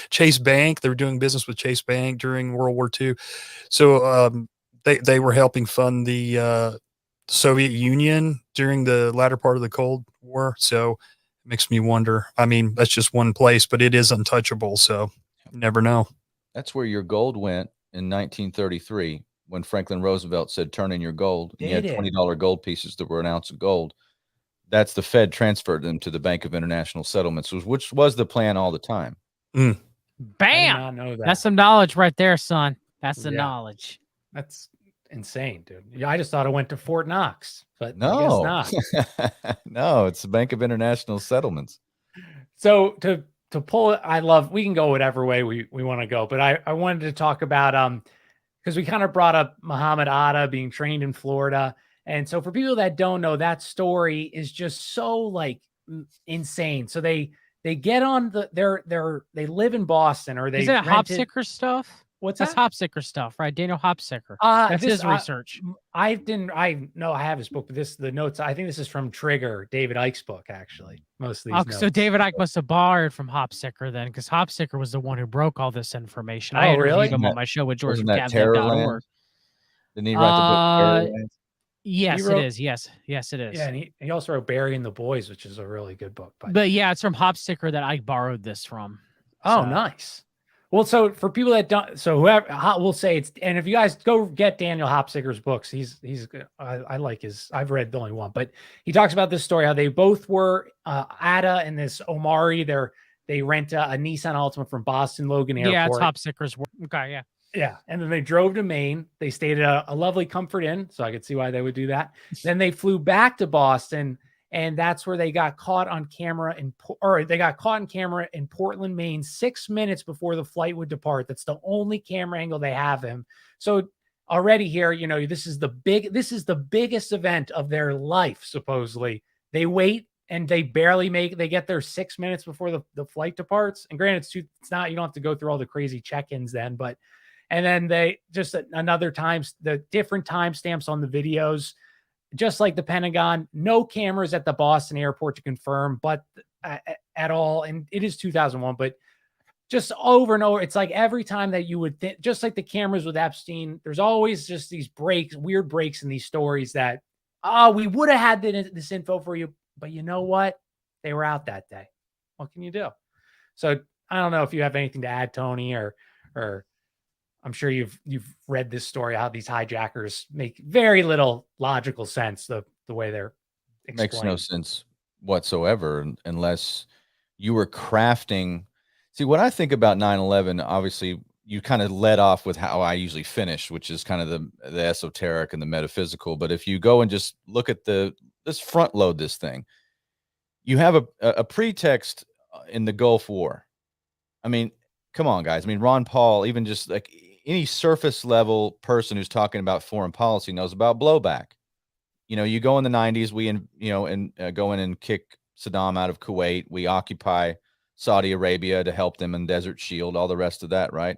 Chase Bank. They were doing business with Chase Bank during World War II. So they were helping fund the Soviet Union during the latter part of the Cold War. So it makes me wonder. I mean, that's just one place, but it is untouchable. So you never know. That's where your gold went in 1933. When Franklin Roosevelt said, turn in your gold, and you had $20 gold pieces that were an ounce of gold. That's the Fed transferred them to the Bank of International Settlements, which was the plan all the time. Bam! I did not know that. That's some knowledge right there, son. That's the knowledge. That's insane, dude. Yeah, I just thought it went to Fort Knox, but No, I guess not. No, it's the Bank of International Settlements. So to pull it, we can go whatever way we want to go, but I wanted to talk about because we kind of brought up Muhammad Atta being trained in Florida. And so for people that don't know, that story is just so like insane. So they get on they live in Boston, or they is it Hopsicker stuff? That's Hopsicker stuff, right? Daniel Hopsicker. That's his research. I have his book, but the notes, I think this is from Trigger, David Ike's book, actually. Most of these notes. So David Ike must have borrowed from Hopsicker then, because Hopsicker was the one who broke all this information. Oh, I interviewed really? him on my show with George Wasn't that Terrorland? Didn't he write the book Terrorland? Yes, wrote- it is. Yes, it is. Yeah, and he also wrote Burying the Boys, which is a really good book. But yeah, it's from Hopsticker that I borrowed this from. Oh, So- nice. Well, so for people that don't, so whoever we'll say it's, and if you guys go get Daniel Hopsticker's books, he's good. I like his. I've read only one, but he talks about this story how they both were Ada and this Omari. They rent a Nissan Altima from Boston Logan Airport. Yeah, it's Hopsticker's work. Okay, yeah. Yeah, and then they drove to Maine. They stayed at a lovely Comfort Inn, so I could see why they would do that. Then they flew back to Boston, and that's where they got caught on camera in Portland, Maine, 6 minutes before the flight would depart. That's the only camera angle they have him. So already here, you know, this is the biggest event of their life. Supposedly, they wait and they get there 6 minutes before the flight departs. And granted, it's not, you don't have to go through all the crazy check-ins then, but. And then they just another times, the different timestamps on the videos, just like the Pentagon, no cameras at the Boston airport to confirm, but at all. And it is 2001, but just over and over, it's like every time that you would think, just like the cameras with Epstein, there's always just these weird breaks in these stories that, we would have had this info for you, but you know what? They were out that day. What can you do? So I don't know if you have anything to add, Tony, or I'm sure you've read this story, how these hijackers make very little logical sense, the way they're explained. Makes no sense whatsoever unless you were crafting. See, what I think about 9/11, obviously you kind of led off with how I usually finish, which is kind of the esoteric and the metaphysical. But if you go and just look at let's front load this thing, you have a pretext in the Gulf War. I mean, come on, guys. I mean, Ron Paul, even just like any surface level person who's talking about foreign policy knows about blowback. You know, you go in the 90s, go in and kick Saddam out of Kuwait. We occupy Saudi Arabia to help them in Desert Shield, all the rest of that, right?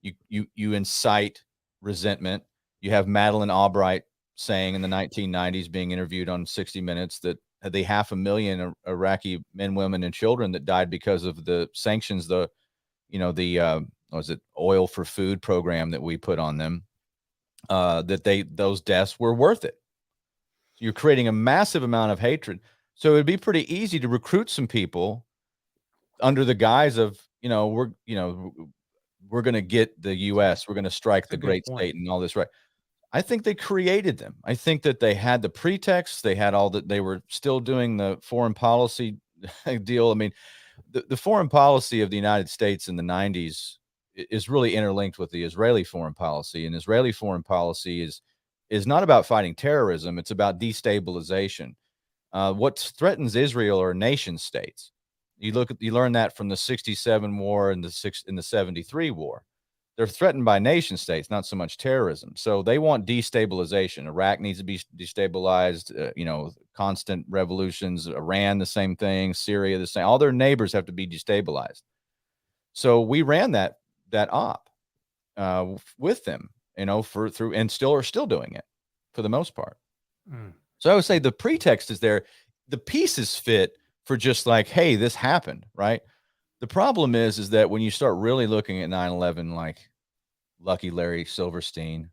You incite resentment. You have Madeleine Albright saying in the 1990s, being interviewed on 60 Minutes, that the 500,000 Iraqi men, women, and children that died because of the sanctions, was it oil for food program that we put on them, those deaths were worth it. So you're creating a massive amount of hatred. So it would be pretty easy to recruit some people under the guise of, we're going to get the U.S., we're going to strike the great state and all this, right? I think they created them. I think that they had the pretext. They had all that. They were still doing the foreign policy deal. I mean, the foreign policy of the United States in the 90s is really interlinked with the Israeli foreign policy. And Israeli foreign policy is not about fighting terrorism. It's about destabilization. What threatens Israel are nation states. You learn that from the 67 war and the 73 war. They're threatened by nation states, not so much terrorism. So they want destabilization. Iraq needs to be destabilized, constant revolutions. Iran, the same thing. Syria, the same. All their neighbors have to be destabilized. So we ran that op with them, and still are still doing it for the most part. So I would say the pretext is there. The pieces fit for just like, hey, this happened, right? The problem is that when you start really looking at 9/11, like Lucky Larry Silverstein,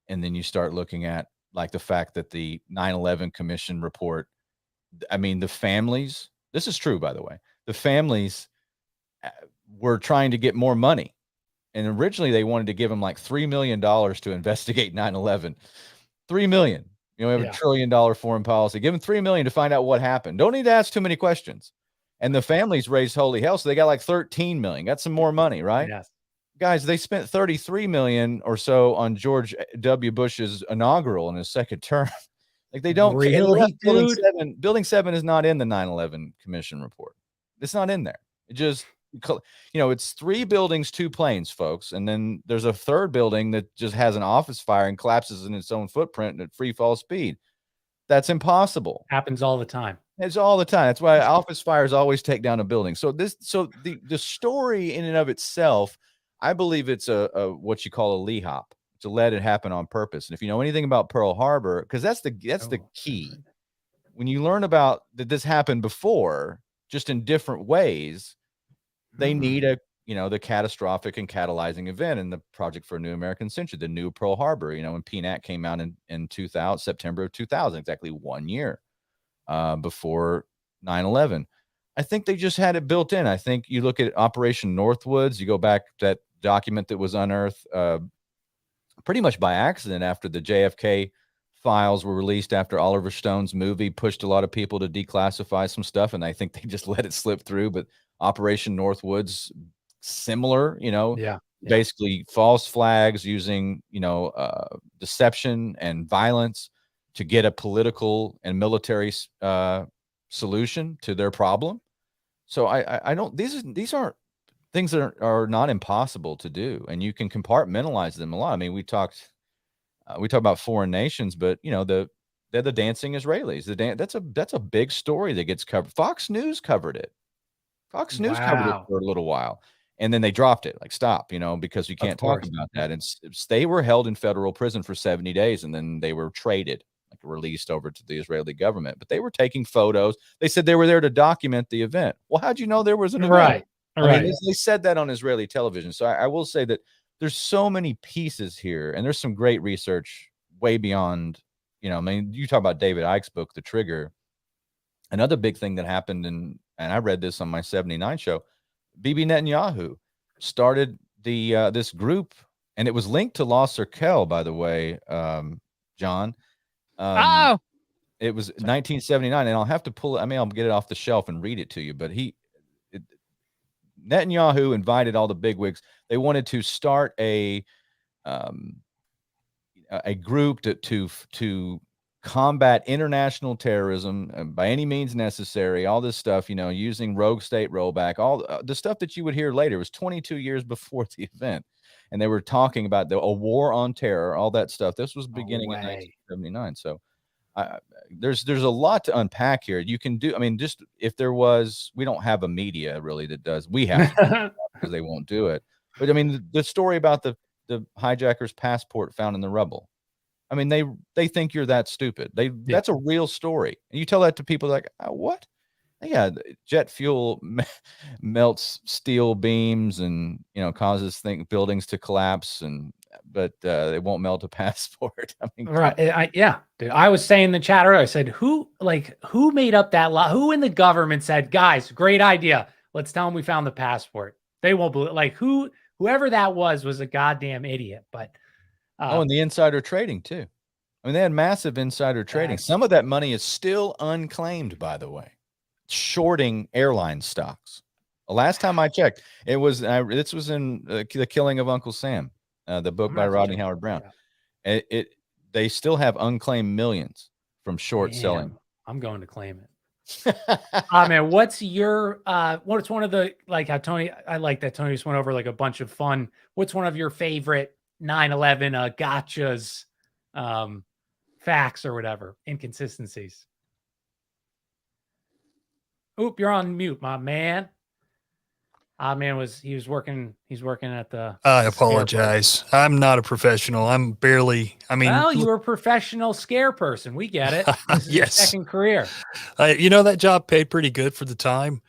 and then you start looking at like the fact that the 9/11 Commission report, I mean, the families, this is true, by the way, the families were trying to get more money. And originally they wanted to give them like $3 million to investigate 9/11. $3 million. We have $1 trillion foreign policy. Give them $3 million to find out what happened. Don't need to ask too many questions. And the families raised holy hell, so they got like 13 million. Got some more money, right? Yes. Guys, they spent 33 million or so on George W. Bush's inaugural in his second term. Like they don't really, dude? Building 7 is not in the 9/11 Commission report. It's not in there. It just, it's 3 buildings, 2 planes, folks. And then there's a third building that just has an office fire and collapses in its own footprint at free fall speed. That's impossible. Happens all the time. It's all the time. That's why office fires always take down a building. So the story in and of itself, I believe it's a what you call a lee hop. It's a let it happen on purpose. And if you know anything about Pearl Harbor, because that's the key. When you learn about that this happened before, just in different ways, they need the catastrophic and catalyzing event in the Project for a New American Century, the new Pearl Harbor, when PNAC came out in 2000, September of 2000, exactly 1 year before 9/11. I think they just had it built in. I think you look at Operation Northwoods, you go back to that document that was unearthed pretty much by accident after the JFK files were released after Oliver Stone's movie pushed a lot of people to declassify some stuff, and I think they just let it slip through. But Operation Northwoods, similar, basically false flags using, deception and violence to get a political and military solution to their problem. So I don't, these aren't things that are not impossible to do, and you can compartmentalize them a lot. I mean, we talk about foreign nations, but they're the dancing Israelis. That's a big story that gets covered. Fox News covered it. Fox News covered it for a little while, and then they dropped it. Like, stop, because you can't talk about that. And they were held in federal prison for 70 days, and then they were traded, like released over to the Israeli government. But they were taking photos. They said they were there to document the event. Well, how'd you know there was an event? I mean, they said that on Israeli television. So I will say that there's so many pieces here, and there's some great research way beyond, I mean, you talk about David Icke's book, The Trigger. Another big thing that happened, and I read this on my 79 show, Bibi Netanyahu started this group, and it was linked to La Circle, by the way, John. It was 1979, and I'll have to pull it. I mean, I'll get it off the shelf and read it to you, but Netanyahu invited all the bigwigs. They wanted to start a group to combat international terrorism by any means necessary. All this stuff, using rogue state rollback, all the stuff that you would hear later. It was 22 years before the event, and they were talking about a war on terror, all that stuff. This was beginning in 1979. So there's a lot to unpack here. You can do, I mean, just if there was, we don't have a media really that does, we have to because they won't do it. But I mean, the story about the hijacker's passport found in the rubble. I mean, they think you're that stupid. That's a real story. And you tell that to people like, what? Yeah, jet fuel melts steel beams and, causes buildings to collapse, but it won't melt a passport. I mean, right. Dude, I was saying in the chat earlier, I said, who made up that law? Who in the government said, guys, great idea. Let's tell them we found the passport. They won't believe, whoever that was a goddamn idiot. But and the insider trading too. I mean, they had massive insider trading. Some of that money is still unclaimed, by the way, shorting airline stocks. The last time I checked, this was in The Killing of Uncle Sam, the book by Rodney Howard Brown. They still have unclaimed millions from short selling. I'm going to claim it. Man, what's one of the, how Tony, I like that Tony just went over a bunch of fun. What's one of your favorite 9/11 gotchas, facts or whatever, inconsistencies? Oop, you're on mute, my man. Oddman he's working at the. I apologize. I'm not a professional. I'm barely. Well, you were a professional scare person. We get it. This is your second career. That job paid pretty good for the time.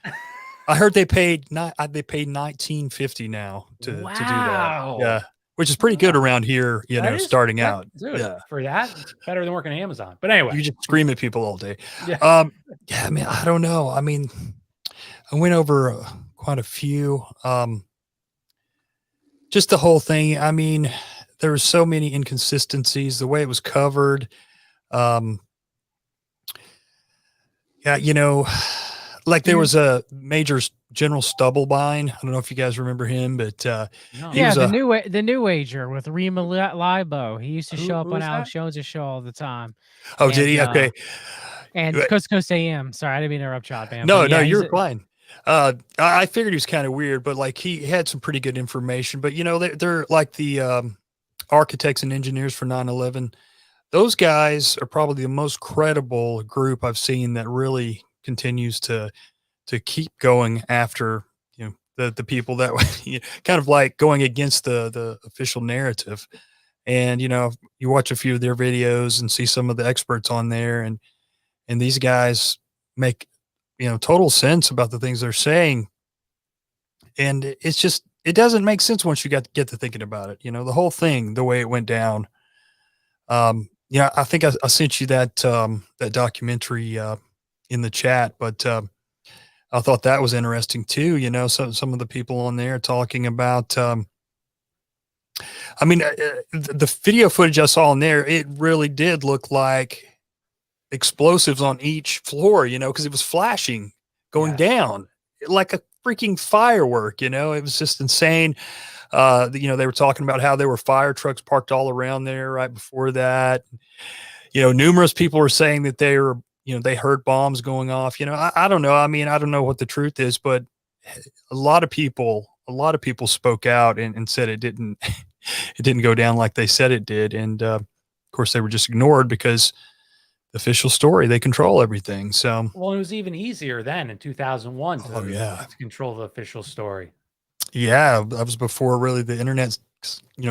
I heard they paid $19.50 now to do that. Yeah, which is pretty good around here. Starting out. Dude, for that, it's better than working at Amazon. But anyway, you just scream at people all day. Yeah. Man, I don't know. I mean, I went over quite a few. Just the whole thing. I mean, there were so many inconsistencies. The way it was covered. There was a Major General Stubblebine. I don't know if you guys remember him, but the new ager with Rima Libo. He used to show up on Alex Jones' show all the time. Oh, did he? Okay. And Coast to Coast AM. Sorry, I didn't mean to interrupt Chad, man. No, you're fine. I figured he was kind of weird, but he had some pretty good information. But they're like the architects and engineers for 9/11. Those guys are probably the most credible group I've seen that really continues to keep going after the people that kind of like going against the official narrative. And you watch a few of their videos and see some of the experts on there, and these guys make total sense about the things they're saying. And it's just it doesn't make sense once you get to thinking about it. The whole thing, the way it went down. Yeah, I think I sent you that that documentary in the chat, but I thought that was interesting too. Some of the people on there talking about. The video footage I saw in there, it really did look like explosives on each floor, because it was flashing going down like a freaking firework. It was just insane. They were talking about how there were fire trucks parked all around there right before that. Numerous people were saying that they heard bombs going off. I don't know. I mean, I don't know what the truth is, but a lot of people spoke out and said it didn't go down like they said it did. And of course they were just ignored because the official story, they control everything. So, well, it was even easier then in 2001 to control the official story. Yeah. That was before really the internet,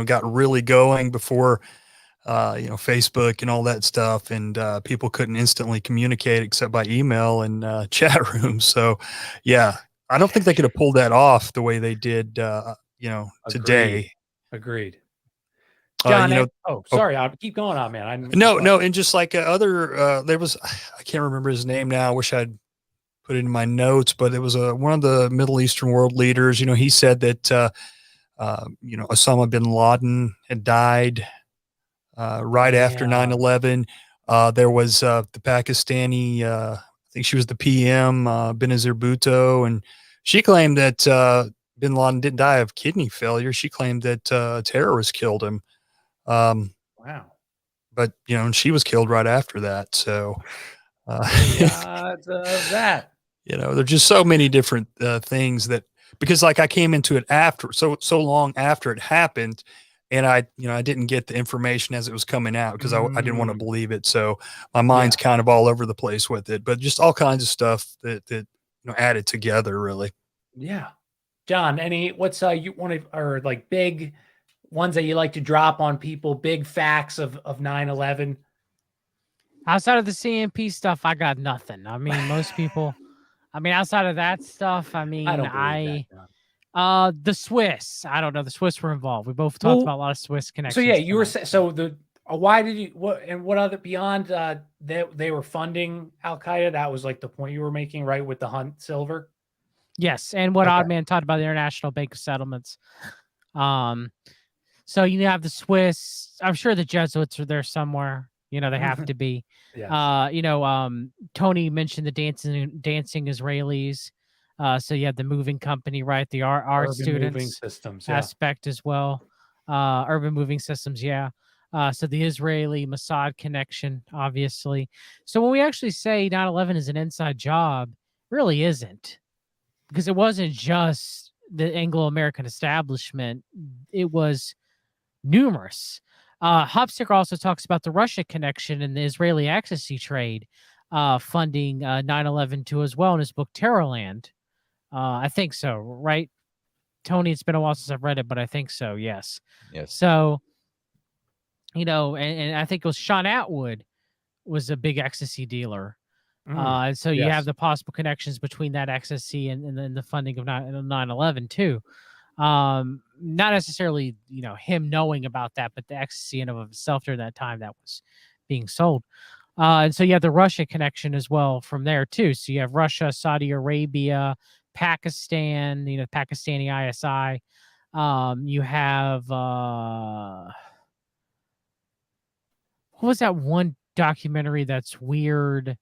got really going, before, Facebook and all that stuff. And people couldn't instantly communicate except by email and chat rooms. So, yeah, I don't think they could have pulled that off the way they did, today. Agreed. John, sorry, I'll keep going on, man. No, and just like there was, I can't remember his name now. I wish I'd put it in my notes, but it was one of the Middle Eastern world leaders. He said that Osama bin Laden had died right after 9/11. There was the Pakistani, I think she was the PM, Benazir Bhutto, and she claimed that bin Laden didn't die of kidney failure. She claimed that terrorists killed him. Wow. But and she was killed right after that. So that there's just so many different things that, because like I came into it after so long after it happened, and I didn't get the information as it was coming out because I didn't want to believe it. So my mind's kind of all over the place with it, but just all kinds of stuff that added together really. Yeah. John, what's you want to, or like big ones that you like to drop on people, big facts of 9/11? Outside of the CMP stuff, I got nothing. I mean, most people, outside of that stuff, I don't believe that, the Swiss, I don't know. The Swiss were involved. We both talked about a lot of Swiss connections. So yeah, you were why did you, what other, beyond they were funding Al-Qaeda? That was like the point you were making, right? With the Hunt Silver. Yes. And what Oddman talked about, the International Bank of Settlements. So you have the Swiss. I'm sure the Jesuits are there somewhere. They have to be. Yes. Tony mentioned the dancing Israelis. So you have the moving company, right? The art students moving systems aspect as well. Urban moving systems, yeah. So the Israeli Mossad connection, obviously. So when we actually say 9/11 is an inside job, it really isn't, because it wasn't just the Anglo-American establishment. It was numerous. Hopsticker also talks about the Russia connection and the Israeli ecstasy trade funding 9/11 too as well in his book Terrorland. I think so, right? Tony, it's been a while since I've read it, but I think so, yes. Yes. So, and I think it was Sean Atwood was a big ecstasy dealer. And so you have the possible connections between that ecstasy and the funding of 9/11 too. Not necessarily, him knowing about that, but the ecstasy in and of itself during that time that was being sold. And so you have the Russia connection as well from there too. So you have Russia, Saudi Arabia, Pakistan, Pakistani ISI. You have, what was that one documentary that's weird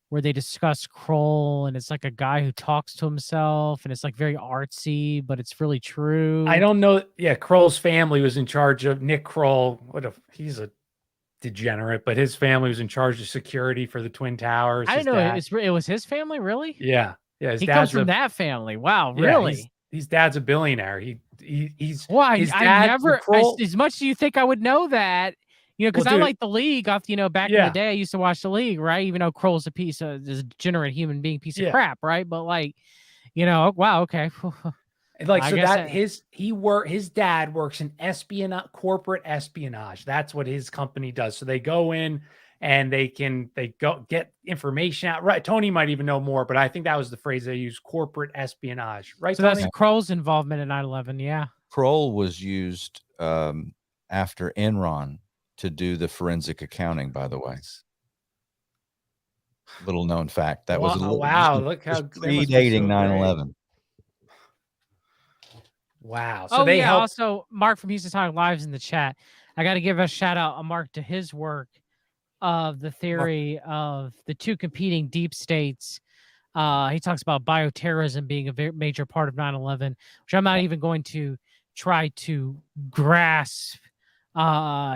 where they discuss Kroll, and it's like a guy who talks to himself, and it's like very artsy, but it's really true. I don't know. Yeah, Kroll's family was in charge of Nick Kroll. He's a degenerate, but his family was in charge of security for the Twin Towers. I didn't know it was his family, really? Yeah. Yeah. He comes from that family. Wow, really? His dad's a billionaire. He's I never, as much as you think I would know that. Because I like the League off, back in the day, I used to watch the League, right? Even though Kroll's a degenerate human being, piece of crap, right? But wow, okay. His dad works in corporate espionage. That's what his company does. So they go in and they go get information out. Right. Tony might even know more, but I think that was the phrase they used, corporate espionage. Right. So Tony? that's Kroll's involvement in 9/11. Yeah. Kroll was used after Enron to do the forensic accounting, by the way. Little known fact. That was look how predating 9/11. Wow. So they helped. Also, Mark from Houston Talk Live's in the chat. I got to give a shout out, Mark, to his work of the theory of the two competing deep states. He talks about bioterrorism being a very major part of 9/11, which I'm not even going to try to grasp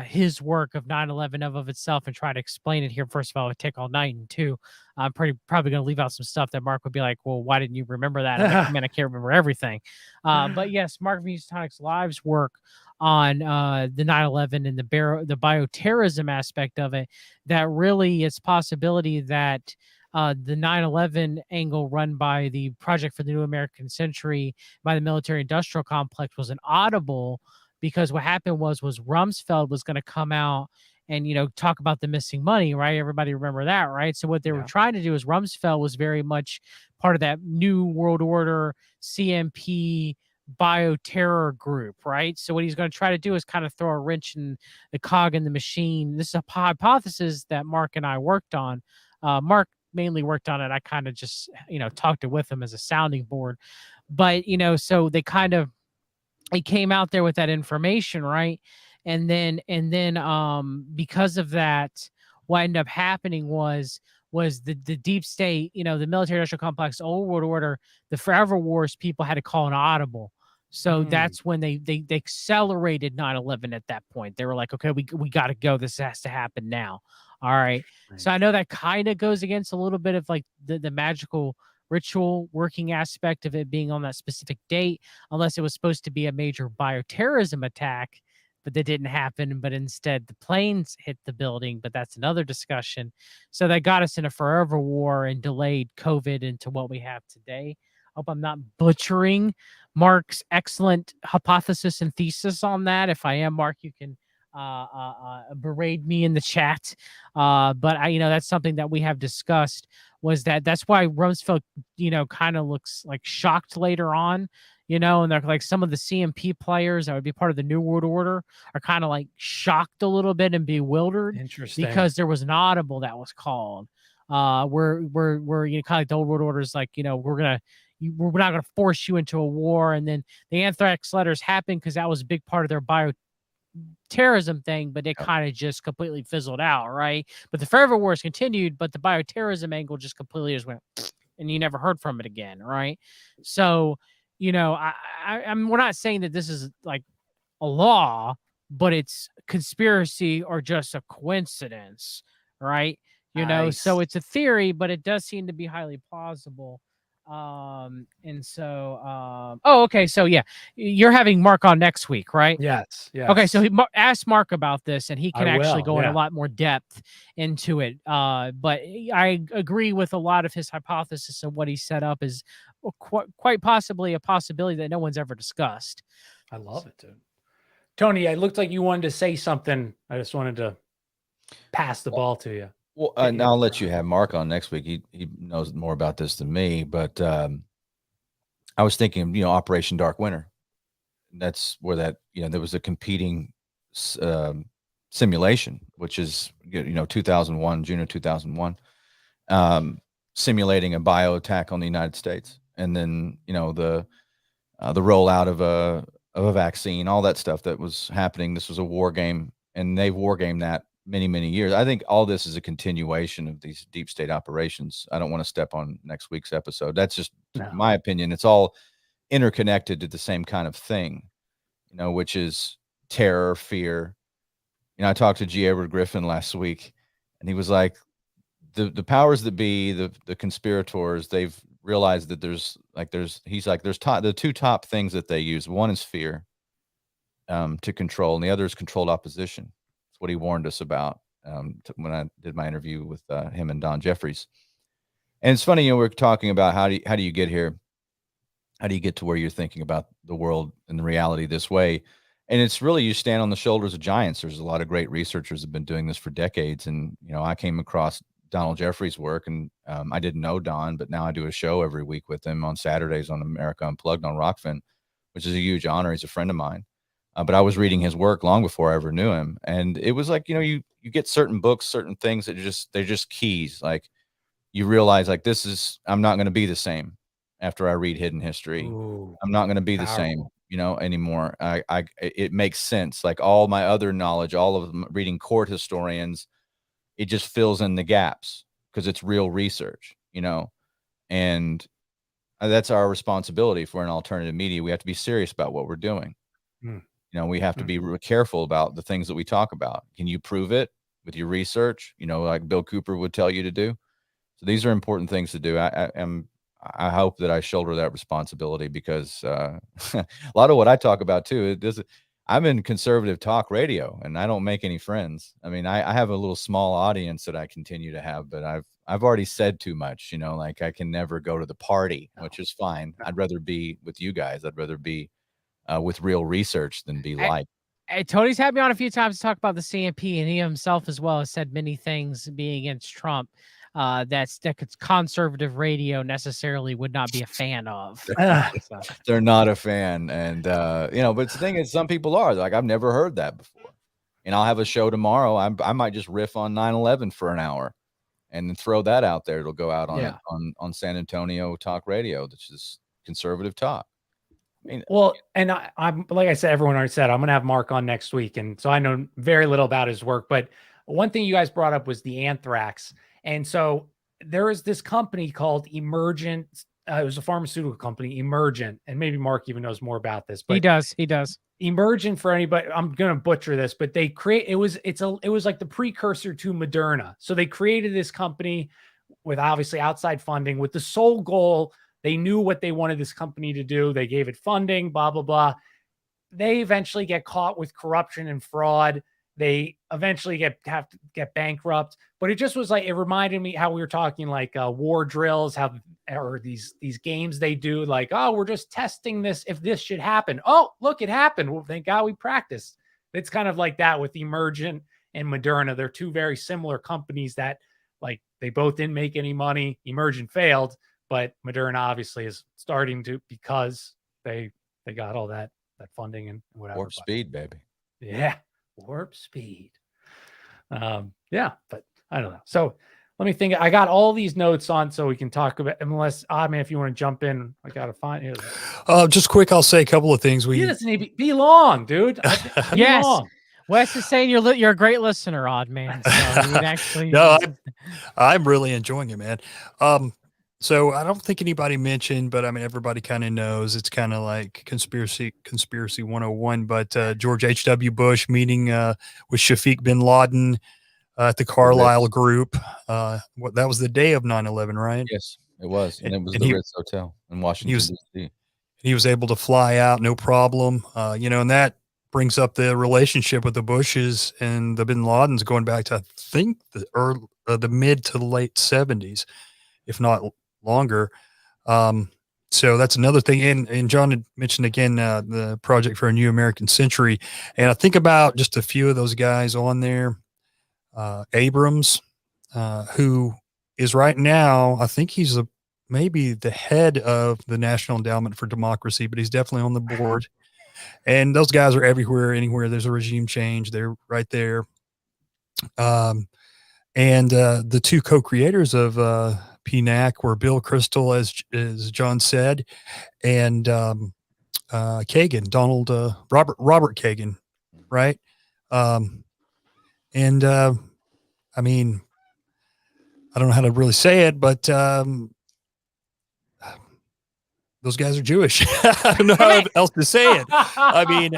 his work of 9/11 of itself and try to explain it here. First of all, it would take all night, and two, I'm probably going to leave out some stuff that Mark would be like, well, why didn't you remember that? I'm like, man, I can't remember everything. But yes, Mark from Houston Talks Live's work on the 9/11 and the bioterrorism aspect of it, that really it's possibility that the 9/11 angle run by the Project for the New American Century by the military industrial complex was an audible, because what happened was Rumsfeld was going to come out and, talk about the missing money, right? Everybody remember that, right? So what they were trying to do is Rumsfeld was very much part of that New World Order CMP bioterror group, right? So what he's going to try to do is kind of throw a wrench in the cog in the machine. This is a hypothesis that Mark and I worked on. Mark mainly worked on it. I kind of just, talked it with him as a sounding board. But, so they he came out there with that information, right? And then because of that, what ended up happening was the deep state, the military industrial complex, old world order, the forever wars people had to call an audible. So that's when they accelerated 9/11 at that point. They were like, okay, we got to go. This has to happen now. All right. So I know that kind of goes against a little bit of like the magical ritual working aspect of it being on that specific date, unless it was supposed to be a major bioterrorism attack, but that didn't happen. But instead the planes hit the building, but that's another discussion. So that got us in a forever war and delayed COVID into what we have today. I hope I'm not butchering Mark's excellent hypothesis and thesis on that. If I am, Mark, you can berate me in the chat. But that's something that we have discussed, was that's why Rumsfeld, kind of looks like shocked later on, and they're like some of the CMP players that would be part of the New World Order are kind of like shocked a little bit and bewildered. Interesting. Because there was an audible that was called, where kind of like the old World Order is like, we're not going to force you into a war. And then the anthrax letters happened because that was a big part of their bioterrorism thing, but it kind of just completely fizzled out, right? But the forever wars continued, but the bioterrorism angle just completely just went, and you never heard from it again, right? So, we're not saying that this is like a law, but it's conspiracy or just a coincidence, right? So it's a theory, but it does seem to be highly plausible. Okay, so yeah, you're having Mark on next week, right? Yes. Okay, so ask Mark about this, and he can actually go in a lot more depth into it. But I agree with a lot of his hypothesis, and what he set up is quite possibly a possibility that no one's ever discussed. I love it, dude. Tony, it looked like you wanted to say something. I just wanted to pass the ball to you. Well, and I'll let you have Mark on next week. He knows more about this than me, but I was thinking, Operation Dark Winter. That's where there was a competing simulation, which is 2001, June of 2001, simulating a bio attack on the United States, and then the rollout of a vaccine, all that stuff that was happening. This was a war game, and they've war gamed that many years. I think all this is a continuation of these deep state operations. I don't want to step on next week's episode. That's just my opinion. It's all interconnected to the same kind of thing, which is terror, fear. I talked to G. Edward Griffin last week, and he was like, the powers that be, the conspirators, they've realized that there's the two top things that they use. One is fear to control, and the other is controlled opposition. What he warned us about when I did my interview with him and Don Jeffries. And it's funny, we're talking about how do you get here? How do you get to where you're thinking about the world and the reality this way? And it's really, you stand on the shoulders of giants. There's a lot of great researchers have been doing this for decades. And, I came across Donald Jeffries' work, and I didn't know Don, but now I do a show every week with him on Saturdays on America Unplugged on Rockfin, which is a huge honor. He's a friend of mine. But I was reading his work long before I ever knew him. And it was like, you get certain books, certain things that they're just keys. Like, you realize, like, I'm not going to be the same after I read Hidden History. Ooh, I'm not going to be the same, anymore. It makes sense. Like, all my other knowledge, all of them, reading court historians, it just fills in the gaps because it's real research, and that's our responsibility. If we're in alternative media, we have to be serious about what we're doing. We have to be careful about the things that we talk about. Can you prove it with your research? Like Bill Cooper would tell you to do. So these are important things to do. I hope that I shoulder that responsibility, because a lot of what I talk about too, I'm in conservative talk radio, and I don't make any friends. I mean, I have a little small audience that I continue to have, but I've already said too much, like I can never go to the party, which is fine. I'd rather be with you guys. I'd rather be with real research than be like. Tony's had me on a few times to talk about the CMP, and he himself as well has said many things being against Trump that conservative radio necessarily would not be a fan of. They're not a fan. And, but the thing is, some people are like, I've never heard that before. And I'll have a show tomorrow. I might just riff on 9/11 for an hour and then throw that out there. It'll go out on San Antonio Talk Radio. This is conservative talk. Well, and I'm like I said, everyone already said, I'm going to have Mark on next week. And so I know very little about his work, but one thing you guys brought up was the anthrax. And so there is this company called Emergent. It was a pharmaceutical company, Emergent. And maybe Mark even knows more about this, but he does. Emergent, for anybody, I'm going to butcher this, but it was like the precursor to Moderna. So they created this company with obviously outside funding with the sole goal. They knew what they wanted this company to do. They gave it funding, blah, blah, blah. They eventually get caught with corruption and fraud. They eventually have to get bankrupt. But it just was like, it reminded me how we were talking like war drills, or these games they do, like, oh, we're just testing this if this should happen. Oh, look, it happened. Well, thank God we practiced. It's kind of like that with Emergent and Moderna. They're two very similar companies that, like, they both didn't make any money. Emergent failed. But Moderna obviously is starting to, because they got all that funding and whatever. Warp speed, baby. Yeah, warp speed. Yeah, but I don't know. So let me think. I got all these notes on so we can talk about, unless, Oddman, if you want to jump in, I got to find it. Just quick, I'll say a couple of things. He doesn't need to be long, dude. Yes. Long. Wes is saying you're a great listener, Oddman. So you would actually. No, I'm really enjoying it, man. So I don't think anybody mentioned, but I mean, everybody kind of knows it's kind of like conspiracy 101, but George H.W. Bush meeting with Shafiq bin Laden at the Carlyle Group. That was the day of 9/11, right? Yes, it was. And it was the Ritz Hotel in Washington, D.C. He was able to fly out, no problem. And that brings up the relationship with the Bushes and the bin Ladens going back to, I think, the mid to late 70s, if not longer. So that's another thing. And John had mentioned again the Project for a New American Century. And I think about just a few of those guys on there. Abrams, who is right now, I think he's maybe the head of the National Endowment for Democracy, but he's definitely on the board. And those guys are everywhere, anywhere there's a regime change, they're right there. And the two co-creators of PNAC were Bill Kristol, as John said, and Kagan, Robert Kagan, right? I mean, I don't know how to really say it, but those guys are Jewish. I don't know how else to say it. I mean,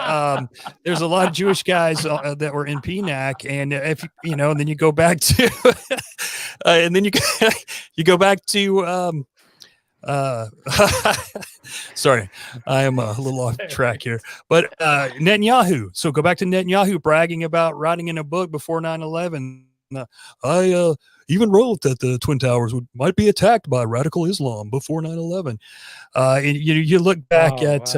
there's a lot of Jewish guys that were in PNAC, and if and then you go back to, and then you go back to, sorry, I am a little off track here, but Netanyahu. So go back to Netanyahu bragging about writing in a book before 9/11. I even wrote that the Twin Towers might be attacked by radical Islam before 9/11. And you look back at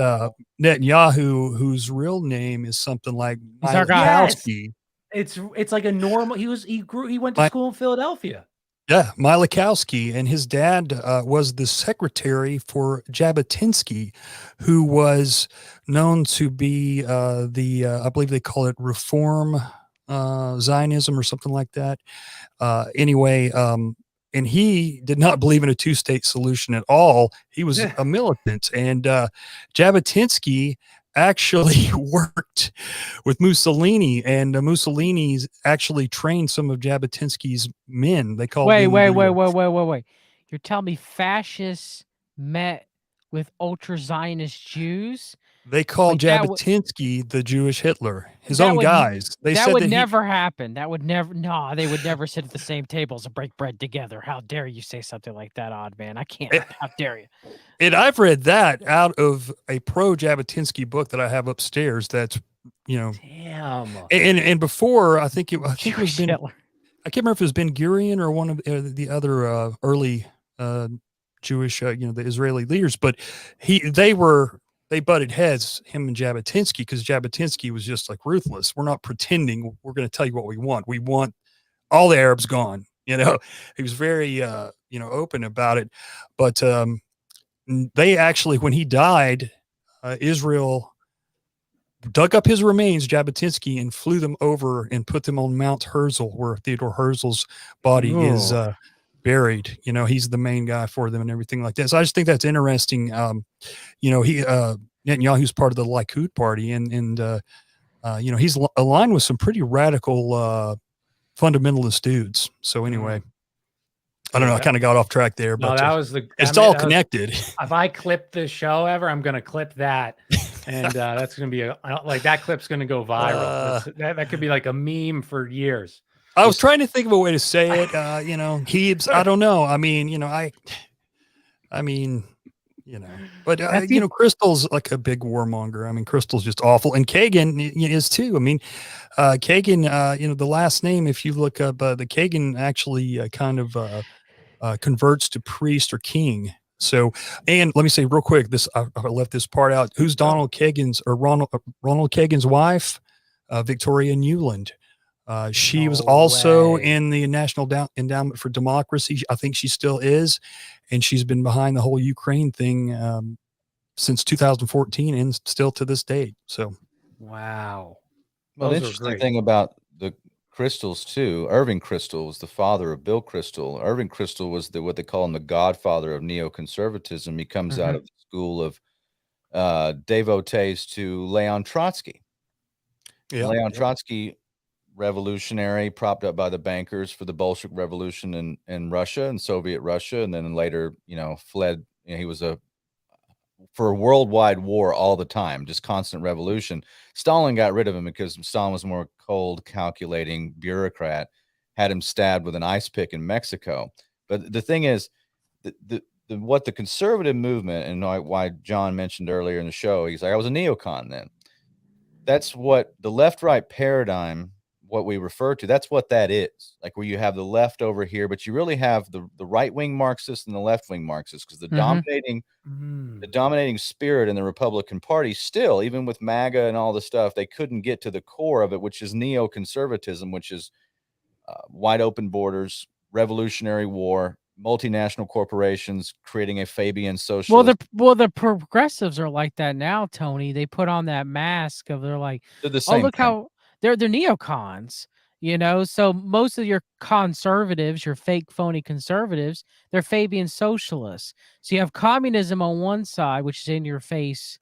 Netanyahu, whose real name is something like He's our guy. Milakowski. It's like a normal. He went to school in Philadelphia. Yeah, Milakowski, and his dad was the secretary for Jabotinsky, who was known to be I believe they call it Reform Zionism or something like that. Anyway, and he did not believe in a two-state solution at all. He was a militant, and Jabotinsky actually worked with Mussolini, and Mussolini's actually trained some of Jabotinsky's men. They called wait. You're telling me fascists met with ultra Zionist Jews? They called Like, Jabotinsky the Jewish Hitler. His that own would- guys. They that said would that never happen. That would never. No, they would never sit at the same tables and break bread together. How dare you say something like that, Oddman? I can't. How dare you? And I've read that out of a pro Jabotinsky book that I have upstairs. That's Damn. and before I think it was Jewish Ben, Hitler. I can't remember if it was Ben Gurion or one of the other early Jewish the Israeli leaders, but they butted heads, him and Jabotinsky, because Jabotinsky was just like ruthless. We're not pretending. We're going to tell you what we want. We want all the Arabs gone. He was very open about it, but they actually, when he died, Israel dug up his remains, Jabotinsky, and flew them over and put them on Mount Herzl, where Theodore Herzl's body is buried. He's the main guy for them and everything like that. So I just think that's interesting. Netanyahu's part of the Likud party, and he's aligned with some pretty radical fundamentalist dudes. So anyway, I don't know. I kind of got off track there, but that was it's all connected. If I clip this show ever, I'm going to clip that. And that's going to be that clip's going to go viral. That could be like a meme for years. I was trying to think of a way to say it. Hebes. I don't know. I mean, but Crystal's like a big warmonger. I mean, Crystal's just awful. And Kagan is too. I mean, Kagan, the last name, if you look up the Kagan actually kind of converts to priest or king. So, and let me say real quick, I left this part out. Who's Ronald Kagan's wife? Victoria Nuland. She was also in the National Endowment for Democracy. I think she still is, and she's been behind the whole Ukraine thing since 2014 and still to this date. So, wow. Well, the interesting thing about the Crystals too, Irving Kristol was the father of Bill Kristol. Irving Kristol was what they call him the godfather of neoconservatism. He comes out of the school of devotees to Leon Trotsky. Leon Trotsky, revolutionary, propped up by the bankers for the Bolshevik Revolution in Russia and Soviet Russia, and then later, fled. He was for a worldwide war all the time, just constant revolution. Stalin got rid of him because Stalin was more cold, calculating bureaucrat, had him stabbed with an ice pick in Mexico. But the thing is, what the conservative movement, and why John mentioned earlier in the show, he's like, I was a neocon then. That's what the left-right paradigm, what we refer to, that's what that is. Like where you have the left over here, but you really have the right-wing Marxists and the left-wing Marxists, because the dominating spirit in the Republican Party still, even with MAGA and all the stuff, they couldn't get to the core of it, which is neoconservatism, which is wide open borders, revolutionary war, multinational corporations creating a Fabian socialist. Well, the progressives are like that now, Tony. They put on that mask of they're like, they're the same. Oh, look how they're neocons. So most of your conservatives, your fake phony conservatives, they're Fabian socialists. So you have communism on one side, which is in your face,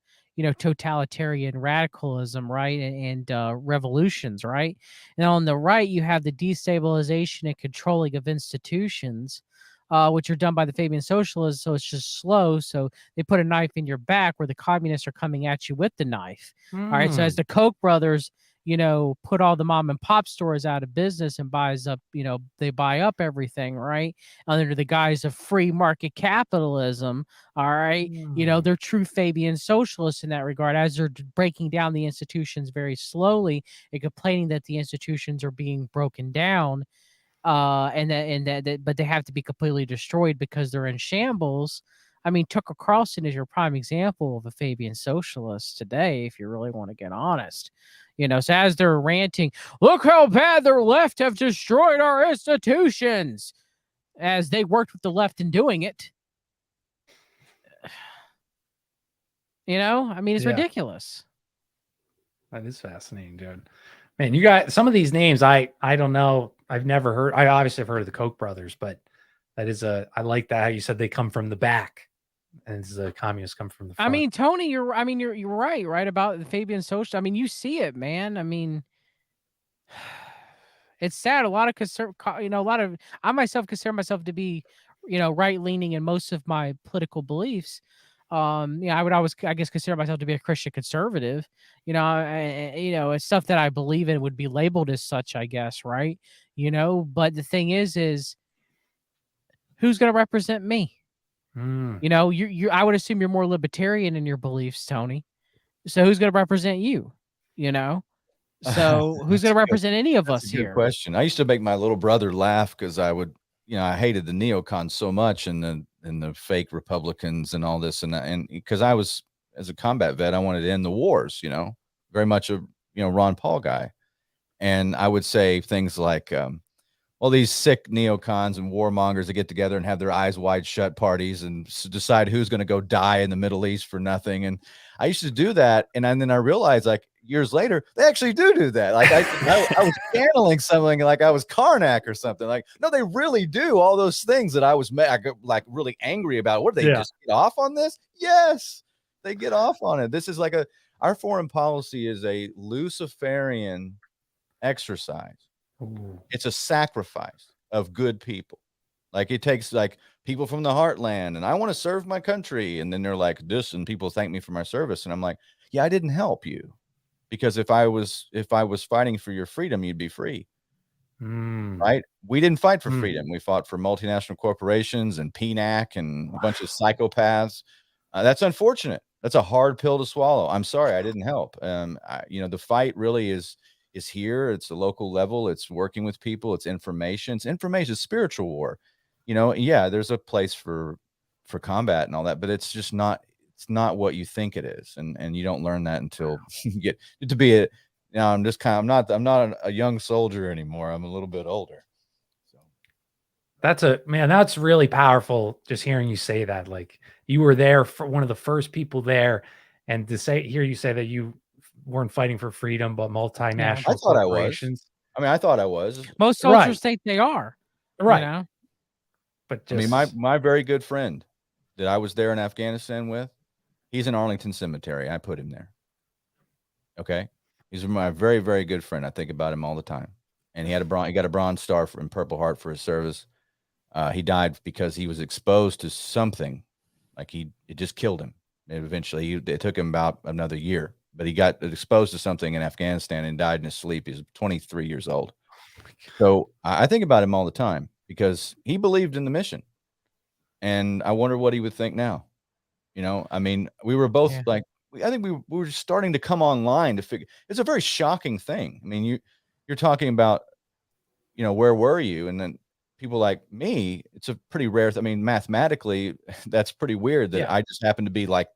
totalitarian radicalism, right? And revolutions, right? And on the right, you have the destabilization and controlling of institutions, which are done by the Fabian socialists. So it's just slow. So they put a knife in your back where the communists are coming at you with the knife. All right. So as the Koch brothers, put all the mom and pop stores out of business and buys up, they buy up everything, right? Under the guise of free market capitalism. All right. They're true Fabian socialists in that regard, as they're breaking down the institutions very slowly and complaining that the institutions are being broken down. But they have to be completely destroyed because they're in shambles. I mean, Tucker Carlson is your prime example of a Fabian socialist today, if you really want to get honest. So as they're ranting, look how bad the left have destroyed our institutions, as they worked with the left in doing it. I mean, it's ridiculous. That is fascinating, dude. Man, you got some of these names. I don't know. I've never heard. I obviously have heard of the Koch brothers, but that is I like that how you said they come from the back, and the communists come from the front. I mean, Tony, you're right about the Fabian social. I mean, you see it, man. I mean, it's sad. A lot of I myself consider myself to be, right leaning in most of my political beliefs. I would always, I guess, consider myself to be a Christian conservative. It's stuff that I believe in would be labeled as such, I guess, right? But the thing is who's going to represent me? I would assume you're more libertarian in your beliefs, Tony. So who's going to represent you? So who's going to represent any of us That's a good here? question. I used to make my little brother laugh because I would, I hated the neocons so much and the fake Republicans and all this and because I was, as a combat vet, I wanted to end the wars. Very much a Ron Paul guy, and I would say things like, well, these sick neocons and warmongers that get together and have their eyes wide shut parties and decide who's going to go die in the Middle East for nothing. And I used to do that. And then I realized, like, years later, they actually do that. Like I was channeling something like I was Karnak or something. Like, no, they really do all those things that I was like really angry about. What, they just get off on this? Yes, they get off on it. This is like our foreign policy is a Luciferian exercise. Ooh. It's a sacrifice of good people. Like, it takes like people from the heartland, and I want to serve my country. And then they're like this, and people thank me for my service. And I'm like, yeah, I didn't help you, because if I was fighting for your freedom, you'd be free. Right? We didn't fight for freedom. We fought for multinational corporations and PNAC and a bunch of psychopaths. That's unfortunate. That's a hard pill to swallow. I'm sorry, I didn't help. The fight really is here. It's a local level. It's working with people. It's information. It's spiritual war. Yeah, there's a place for combat and all that, but it's just not. It's not what you think it is, and you don't learn that until you get to be it. Now I'm not a young soldier anymore. I'm a little bit older. So that's really powerful. Just hearing you say that, like, you were there for one of the first people there, and hear you say that you weren't fighting for freedom, but multinational I thought corporations. I thought I was. Most soldiers think they are. Right. But just, my very good friend that I was there in Afghanistan with, he's in Arlington Cemetery. I put him there. Okay. He's my very, very good friend. I think about him all the time. And he got a Bronze Star and Purple Heart for his service. He died because he was exposed to something. Like, it just killed him. And eventually it took him about another year, but he got exposed to something in Afghanistan and died in his sleep. He was 23 years old. So I think about him all the time because he believed in the mission. And I wonder what he would think now. I mean, we were both like, I think we were starting to come online to figure. It's a very shocking thing. I mean, you're talking about, where were you? And then people like me, it's a pretty rare. I mean, mathematically, that's pretty weird that I just happened to be like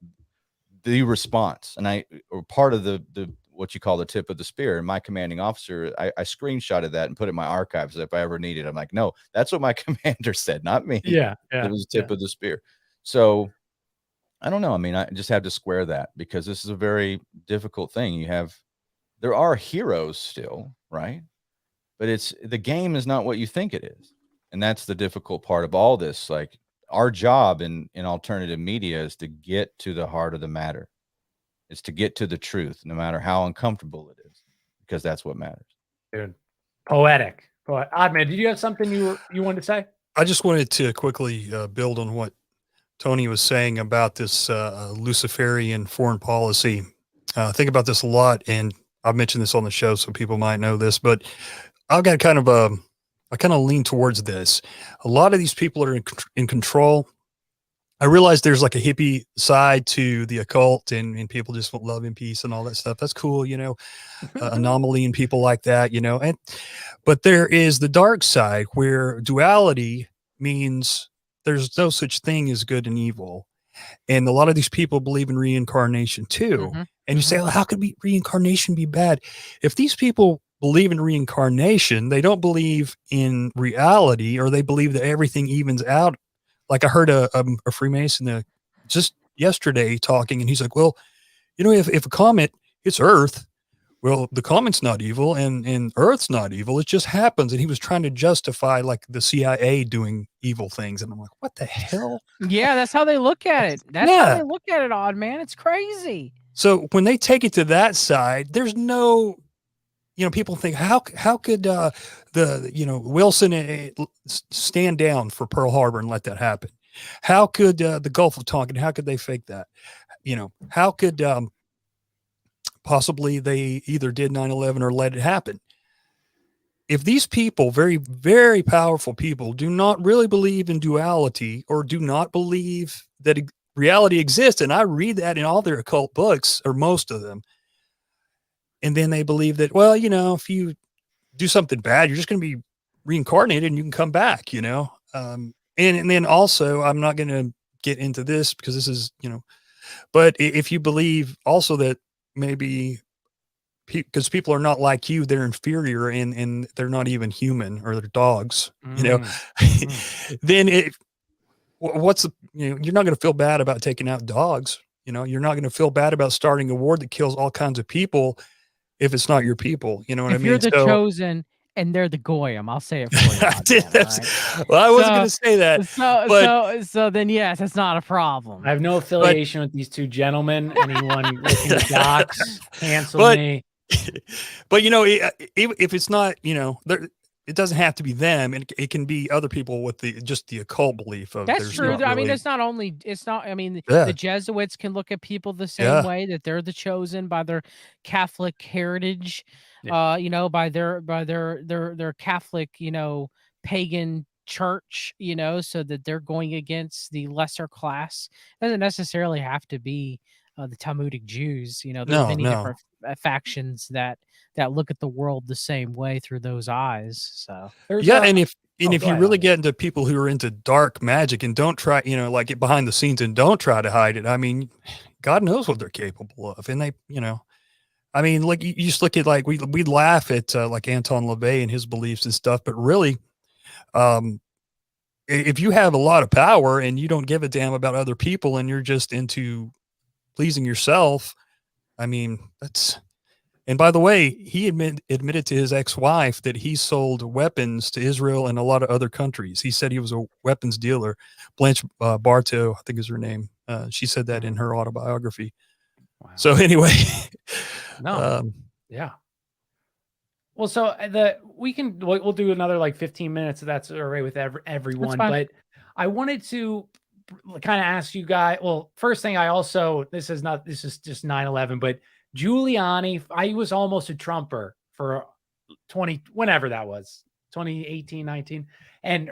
the response, and or part of the what you call the tip of the spear. And my commanding officer, I screenshotted that and put it in my archives if I ever needed. I'm like, no, that's what my commander said, not me. Yeah. It was the tip of the spear. So I don't know. I mean, I just have to square that because this is a very difficult thing. There are heroes still, right? But the game is not what you think it is. And that's the difficult part of all this. Like, our job in alternative media is to get to the heart of the matter. It's to get to the truth, no matter how uncomfortable it is, because that's what matters. Dude, poetic. Oddman, did you have something you wanted to say? I just wanted to quickly build on what Tony was saying about this Luciferian foreign policy. Think about this a lot, and I've mentioned this on the show, so people might know this, but I've got I kind of lean towards this. A lot of these people are in control. I realize there's like a hippie side to the occult, and people just want love and peace and all that stuff. That's cool, anomaly and people like that, but there is the dark side where duality means there's no such thing as good and evil. And a lot of these people believe in reincarnation too. Mhm. And you say, well, how could reincarnation be bad? If these people believe in reincarnation, they don't believe in reality, or they believe that everything evens out. Like I heard a Freemason just yesterday talking, and he's like, well, if a comet hits Earth, well, the comet's not evil and Earth's not evil. It just happens. And he was trying to justify like the CIA doing evil things. And I'm like, what the hell? Yeah, that's how they look at it. That's how Yeah. they look at it, Odd Man. It's crazy. So when they take it to that side, there's no, people think how could Wilson stand down for Pearl Harbor and let that happen? How could the Gulf of Tonkin? How could they fake that? How could possibly they either did 9/11 or let it happen? If these people, very, very powerful people, do not really believe in duality, or do not believe that reality exists, and I read that in all their occult books, or most of them, and then they believe that, well, if you do something bad, you're just going to be reincarnated and you can come back, and then also, I'm not going to get into this because this is, but if you believe also that maybe because people are not like you, they're inferior and they're not even human, or they're dogs, then what's the, you're not going to feel bad about taking out dogs. You're not going to feel bad about starting a war that kills all kinds of people if it's not your people. You know what I If mean? you're the chosen and they're the goyim, I'll say it for you. I did, well, I wasn't going to say that. So then yes, that's not a problem. I have no affiliation with these two gentlemen. Anyone looking to docs, cancel me. But if it's not, it doesn't have to be them, and it can be other people with the occult belief of. That's true. Really, I mean, the Jesuits can look at people the same way, that they're the chosen by their Catholic heritage, by their Catholic, pagan church, so that they're going against the lesser class. It doesn't necessarily have to be the Talmudic Jews. There's many different factions that look at the world the same way through those eyes. So and if you really get into people who are into dark magic and don't try, like get behind the scenes and don't try to hide it, I mean, God knows what they're capable of. And they, I mean, like you just look at, like, we laugh at like Anton LaVey and his beliefs and stuff, but really, if you have a lot of power and you don't give a damn about other people and you're just into pleasing yourself, I mean, and by the way, he admitted to his ex-wife that he sold weapons to Israel and a lot of other countries. He said he was a weapons dealer. Blanche Bartow, I think is her name. She said that in her autobiography. Wow. So anyway, yeah. Well, so we'll do another like 15 minutes if that's all right with everyone. But I wanted to kind of ask you guys. Well, first thing, this is just 9/11, but Giuliani, I was almost a Trumper for 2018, 19,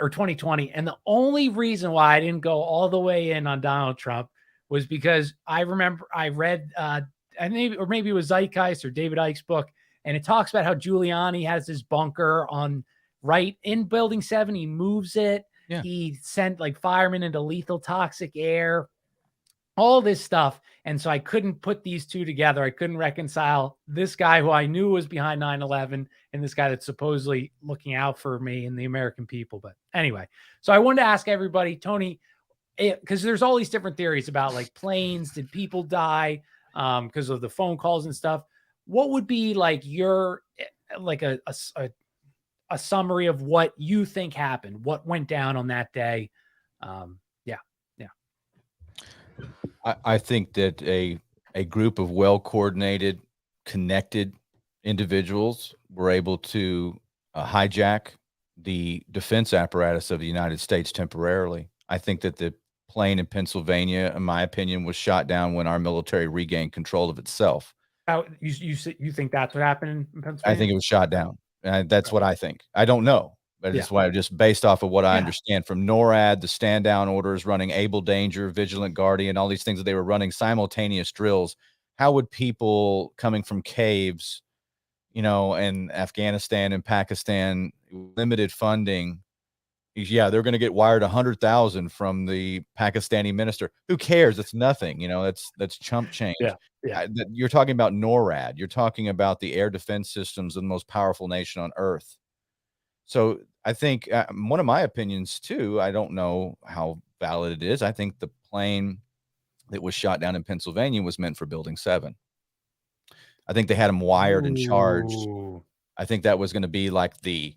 or 2020. And the only reason why I didn't go all the way in on Donald Trump was because I remember I read, maybe it was Zeitgeist or David Icke's book, and it talks about how Giuliani has his bunker right in Building 7. He moves it. Yeah. He sent like firemen into lethal toxic air, all this stuff. And so I couldn't put these two together. I couldn't reconcile this guy who I knew was behind 9/11 and this guy that's supposedly looking out for me and the American people. But anyway, so I wanted to ask everybody, Tony, because there's all these different theories about like planes, did people die because of the phone calls and stuff. What would be like your, like a summary of what you think happened? What went down on that day? I think that a group of well-coordinated, connected individuals were able to hijack the defense apparatus of the United States temporarily. I think that the plane in Pennsylvania, in my opinion, was shot down when our military regained control of itself. You think that's what happened in Pennsylvania? I think it was shot down. That's what I think. I don't know. But it's why, just based off of what I understand from NORAD, the stand down orders, running Able Danger, Vigilant Guardian, all these things that they were running simultaneous drills. How would people coming from caves, in Afghanistan and Pakistan, limited funding, Yeah, they're going to get wired 100,000 from the Pakistani minister. Who cares? It's nothing. That's chump change. Yeah. You're talking about NORAD. You're talking about the air defense systems of the most powerful nation on earth. So I think one of my opinions too, I don't know how valid it is. I think the plane that was shot down in Pennsylvania was meant for Building 7. I think they had them wired and charged. I think that was going to be like the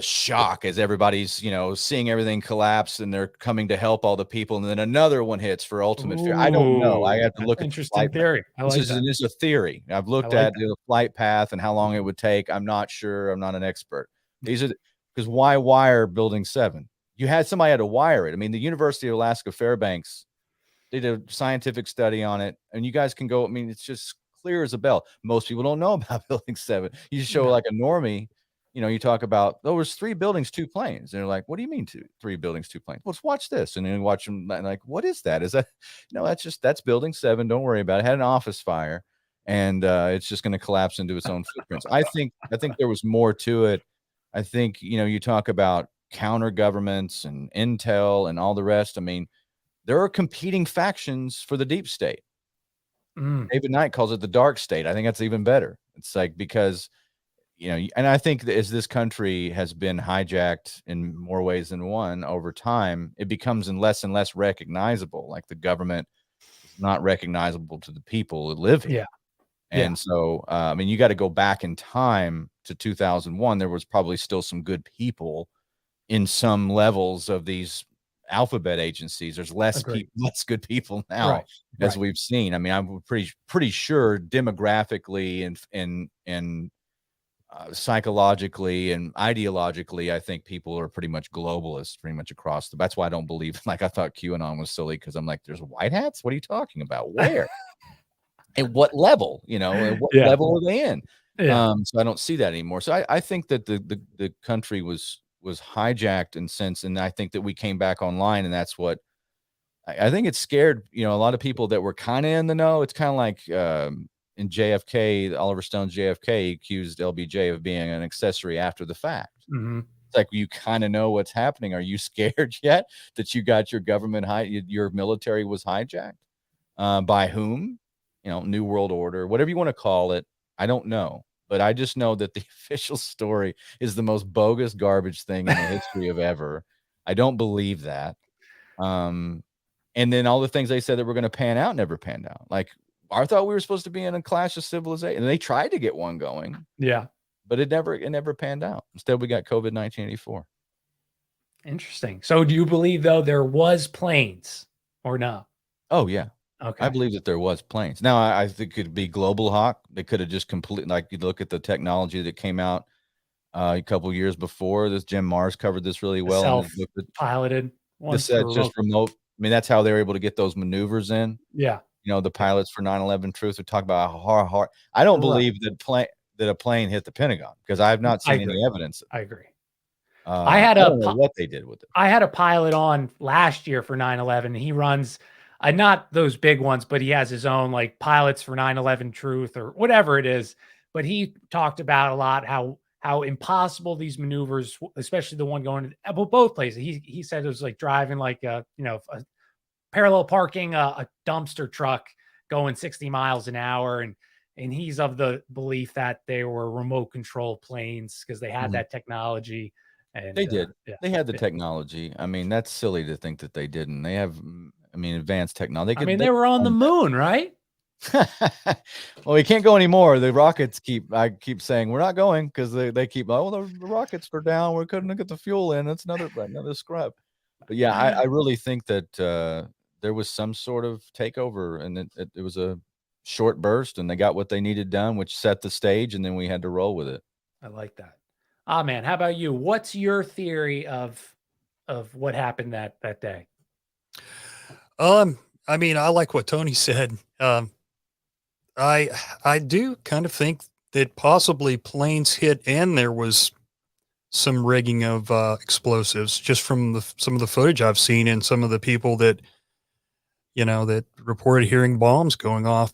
shock as everybody's, seeing everything collapse and they're coming to help all the people. And then another one hits for ultimate fear. I don't know. I have to look at interesting theory. I like that. This is a theory. I've looked at the flight path and how long it would take. I'm not sure. I'm not an expert. These are because why wire Building 7? You had somebody had to wire it. I mean, the University of Alaska Fairbanks did a scientific study on it, and you guys can go. I mean, it's just clear as a bell. Most people don't know about Building 7. You just show like a normie. You talk about, there was 3 buildings, 2 planes. And they're like, what do you mean 3 buildings, 2 planes? Let's watch this. And then you watch them like, what is that? Is that, that's Building 7. Don't worry about it. It had an office fire and it's just going to collapse into its own footprints. I think there was more to it. I think, you talk about counter governments and intel and all the rest. I mean, there are competing factions for the deep state. David Knight calls it the dark state. I think that's even better. It's like, because and I think that as this country has been hijacked in more ways than one over time, it becomes less and less recognizable. Like the government is not recognizable to the people that live here. And so, I mean, you got to go back in time to 2001. There was probably still some good people in some levels of these alphabet agencies. There's less good people now, as we've seen. I mean, I'm pretty sure demographically and psychologically and ideologically, I think people are pretty much globalists, pretty much across that's why I don't believe, like, I thought QAnon was silly, because I'm like, there's white hats? What are you talking about? Where? And what level? And what level are they in? So I don't see that anymore. So I think that the country was hijacked in sense, and I think that we came back online, and that's what I think it scared, a lot of people that were kind of in the know. It's kind of like in JFK, Oliver Stone's JFK accused LBJ of being an accessory after the fact. It's like, you kind of know what's happening. Are you scared yet that you got your government, your military was hijacked? By whom? New World Order, whatever you want to call it. I don't know. But I just know that the official story is the most bogus garbage thing in the history of ever. I don't believe that. And then all the things they said that were going to pan out never panned out. Like, I thought we were supposed to be in a clash of civilization, and they tried to get one going. Yeah, but it never panned out. Instead, we got COVID 1984. Interesting. So, do you believe though there was planes or no? Oh yeah. Okay. I believe that there was planes. Now, I think it could be Global Hawk. They could have just completely, like, you look at the technology that came out a couple of years before. This Jim Mars covered this really well. Self-piloted. This just remote. I mean, that's how they were able to get those maneuvers in. Yeah. The pilots for 9/11 Truth would talk about how hard. I don't believe that a plane hit the Pentagon, because I have not seen any evidence. I agree. I don't know what they did with it. I had a pilot on last year for 9/11. He runs not those big ones, but he has his own like pilots for 9/11 Truth or whatever it is. But he talked about a lot how impossible these maneuvers, especially the one going to both places. He said it was like driving like a parallel parking a dumpster truck going 60 miles an hour. And he's of the belief that they were remote control planes because they had that technology. And they did. They had the technology. I mean, that's silly to think that they didn't. They have, advanced technology. They were on the moon, right? Well, we can't go anymore. The rockets I keep saying we're not going, because they keep, the rockets are down. We couldn't get the fuel in. That's another scrub. But yeah, I really think that there was some sort of takeover, and it was a short burst, and they got what they needed done, which set the stage, and then we had to roll with it. I like that. Ah, man, how about you? What's your theory of what happened that day? I like what Tony said. I do kind of think that possibly planes hit, and there was some rigging of explosives, just from some of the footage I've seen, and some of the people that that reported hearing bombs going off.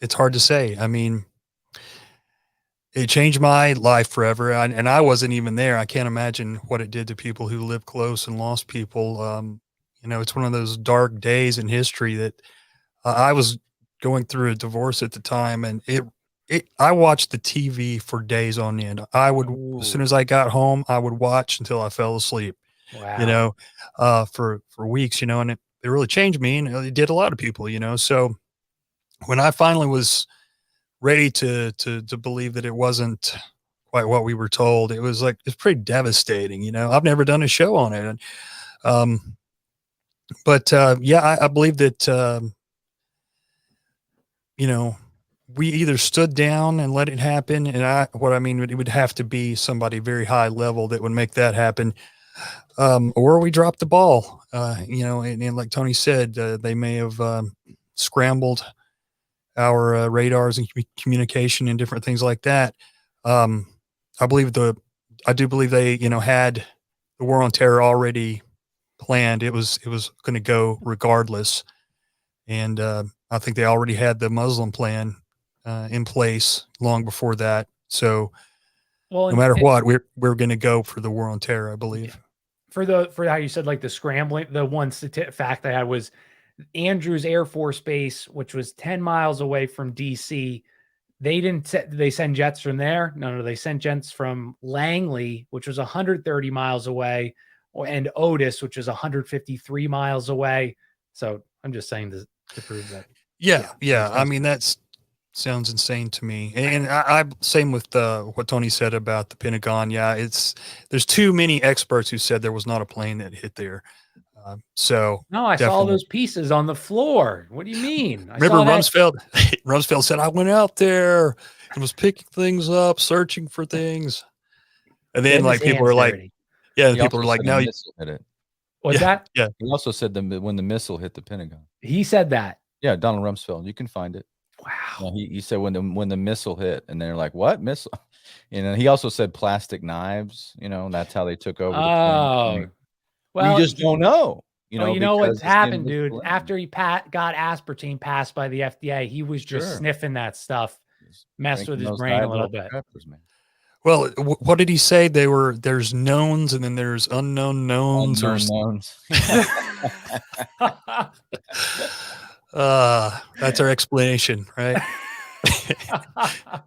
It's hard to say. I mean, it changed my life forever. And I wasn't even there. I can't imagine what it did to people who live close and lost people. It's one of those dark days in history that I was going through a divorce at the time, and I watched the TV for days on end. I would, as soon as I got home, I would watch until I fell asleep. Wow. For weeks, and it really changed me, and it did a lot of people, So when I finally was ready to believe that it wasn't quite what we were told, it was it's pretty devastating. I've never done a show on it, and I believe that we either stood down and let it happen, and it would have to be somebody very high level that would make that happen, or we dropped the ball. And like Tony said, they may have scrambled our radars and communication and different things like that. I do believe they, had the war on terror already planned. It was going to go regardless. And I think they already had the Muslim plan in place long before that. So no matter what, we're going to go for the war on terror, I believe. For how you said, like, the scrambling, the one fact I had was Andrews Air Force Base, which was 10 miles away from DC. They send jets from there? No, they sent jets from Langley, which was 130 miles away, and Otis, which is 153 miles away. So I'm just saying to prove that. Yeah. I mean, that sounds insane to me. And I same with what Tony said about the Pentagon. Yeah, there's too many experts who said there was not a plane that hit there. No, I saw those pieces on the floor. What do you mean? Remember Rumsfeld said, I went out there and was picking things up, searching for things. And then people were like, people were like, no, you hit it. What's that? Yeah. He also said when the missile hit the Pentagon. He said that. Yeah, Donald Rumsfeld. You can find it. Wow. He said when the missile hit, and they're like, what missile? He also said plastic knives. That's how they took over. Oh, well, you just don't know. You know what's happened, dude? After he got aspartame passed by the FDA, he was just sniffing that stuff, messed with his brain a little bit. Well, what did he say? There's knowns and then there's unknown knowns. That's our explanation, right?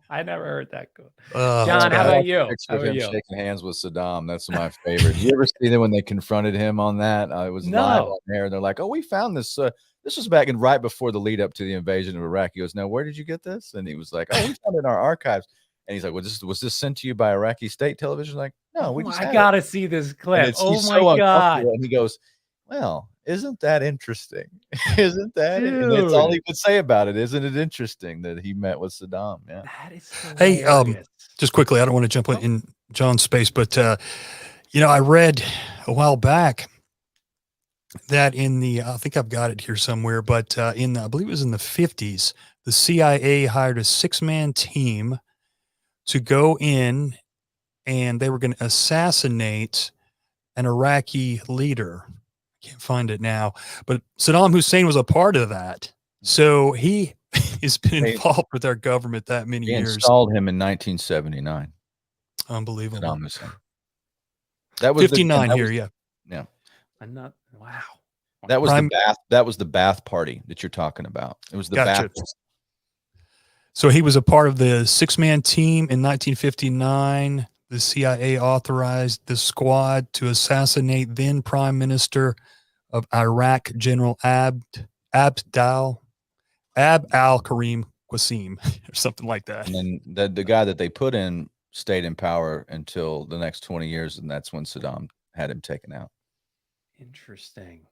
I never heard that. John, how about you? Shaking hands with Saddam. That's my favorite. You ever see them when they confronted him on that? It was live on there. They're like, "Oh, we found this. This was back in right before the lead up to the invasion of Iraq." He goes, "Now, where did you get this?" And he was like, "Oh, we found it in our archives." And he's like, "Well, was this sent to you by Iraqi state television?" Like, "No, we just." I gotta see this clip. Oh my god! And he goes, "Well, isn't that interesting? Isn't that?" And that's all he would say about it. Isn't it interesting that he met with Saddam? Yeah. That is hilarious. Hey, just quickly, I don't want to jump in John's space, but I read a while back that I think I've got it here somewhere, but I believe it was in the 50s, the CIA hired a 6-man team to go in, and they were going to assassinate an Iraqi leader. Can't find it now, but Saddam Hussein was a part of that. So he has been involved with our government that many years. Installed him in 1979. Unbelievable. Saddam Hussein. That was 59 here. Yeah. I'm not. Wow. That was the Bath. That was the Bath party that you're talking about. It was the Bath. So he was a part of the 6-man team in 1959. The CIA authorized the squad to assassinate then Prime Minister of Iraq, General Abd al-Karim Qasim, or something like that. And then the guy that they put in stayed in power until the next 20 years, and that's when Saddam had him taken out. Interesting.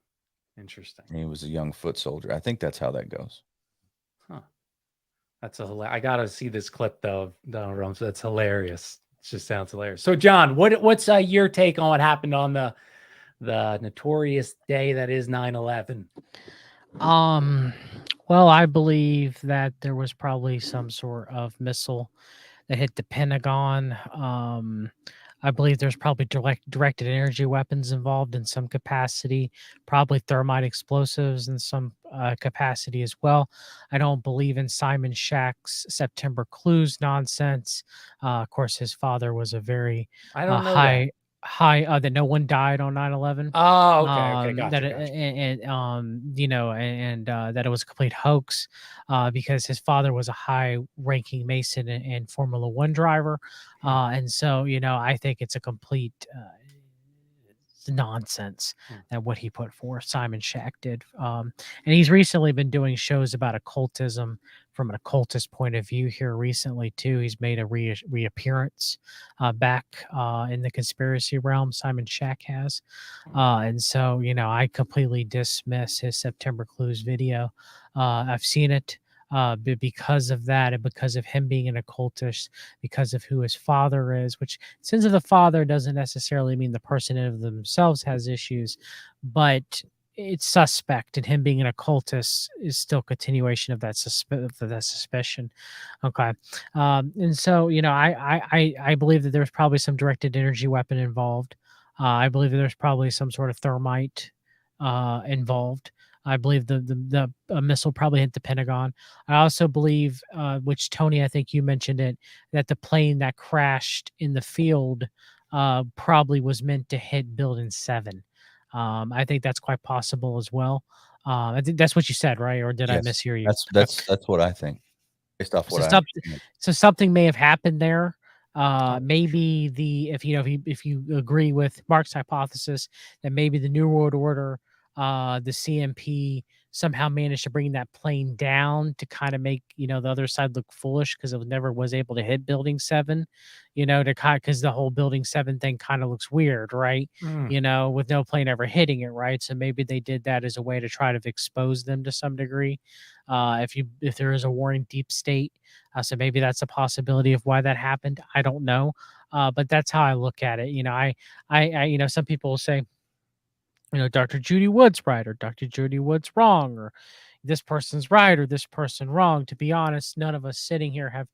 He was a young foot soldier. I think that's how that goes. Huh. That's I gotta see this clip though of Donald Rumsfeld. That's hilarious. It just sounds hilarious. So, John, what's your take on what happened on the notorious day that is 9/11? Well, I believe that there was probably some sort of missile that hit the Pentagon. I believe there's probably directed energy weapons involved in some capacity, probably thermite explosives in some capacity as well. I don't believe in Simon Shack's September clues nonsense. Of course, his father was a very I don't know that. high that no one died on 9/11. Oh, okay, That gotcha. that it was a complete hoax, because his father was a high-ranking Mason and Formula One driver, and so I think it's a complete nonsense Hmm. that what he put forth, Simon Shack did. And he's recently been doing shows about occultism from an occultist point of view here recently too. He's made a reappearance back in the conspiracy realm. Simon Shack has, and so I completely dismiss his September Clues video. I've seen it. Because of that, and because of him being an occultist, because of who his father is, which sins of the father doesn't necessarily mean the person in of themselves has issues, but it's suspect, and him being an occultist is still continuation of that suspicion. Okay, and so I believe that there's probably some directed energy weapon involved. I believe that there's probably some sort of thermite involved. I believe the missile probably hit the Pentagon. I also believe, which Tony, I think you mentioned it, that the plane that crashed in the field probably was meant to hit Building 7. I think that's quite possible as well. I think that's what you said, right? Or did I Yes, mishear you? that's what I think, based off So what I something, understand. so something may have happened there. Maybe if you agree with Mark's hypothesis that maybe the New World Order, the CMP somehow managed to bring that plane down to kind of make the other side look foolish because it never was able to hit Building 7, to kind because the whole Building 7 thing kind of looks weird, right? Hmm. With no plane ever hitting it, right? So maybe they did that as a way to try to expose them to some degree. If there is a warring deep state, so maybe that's a possibility of why that happened. I don't know, but that's how I look at it. Some people will say, Dr. Judy Wood's right or Dr. Judy Wood's wrong, or this person's right or this person wrong. To be honest, none of us sitting here have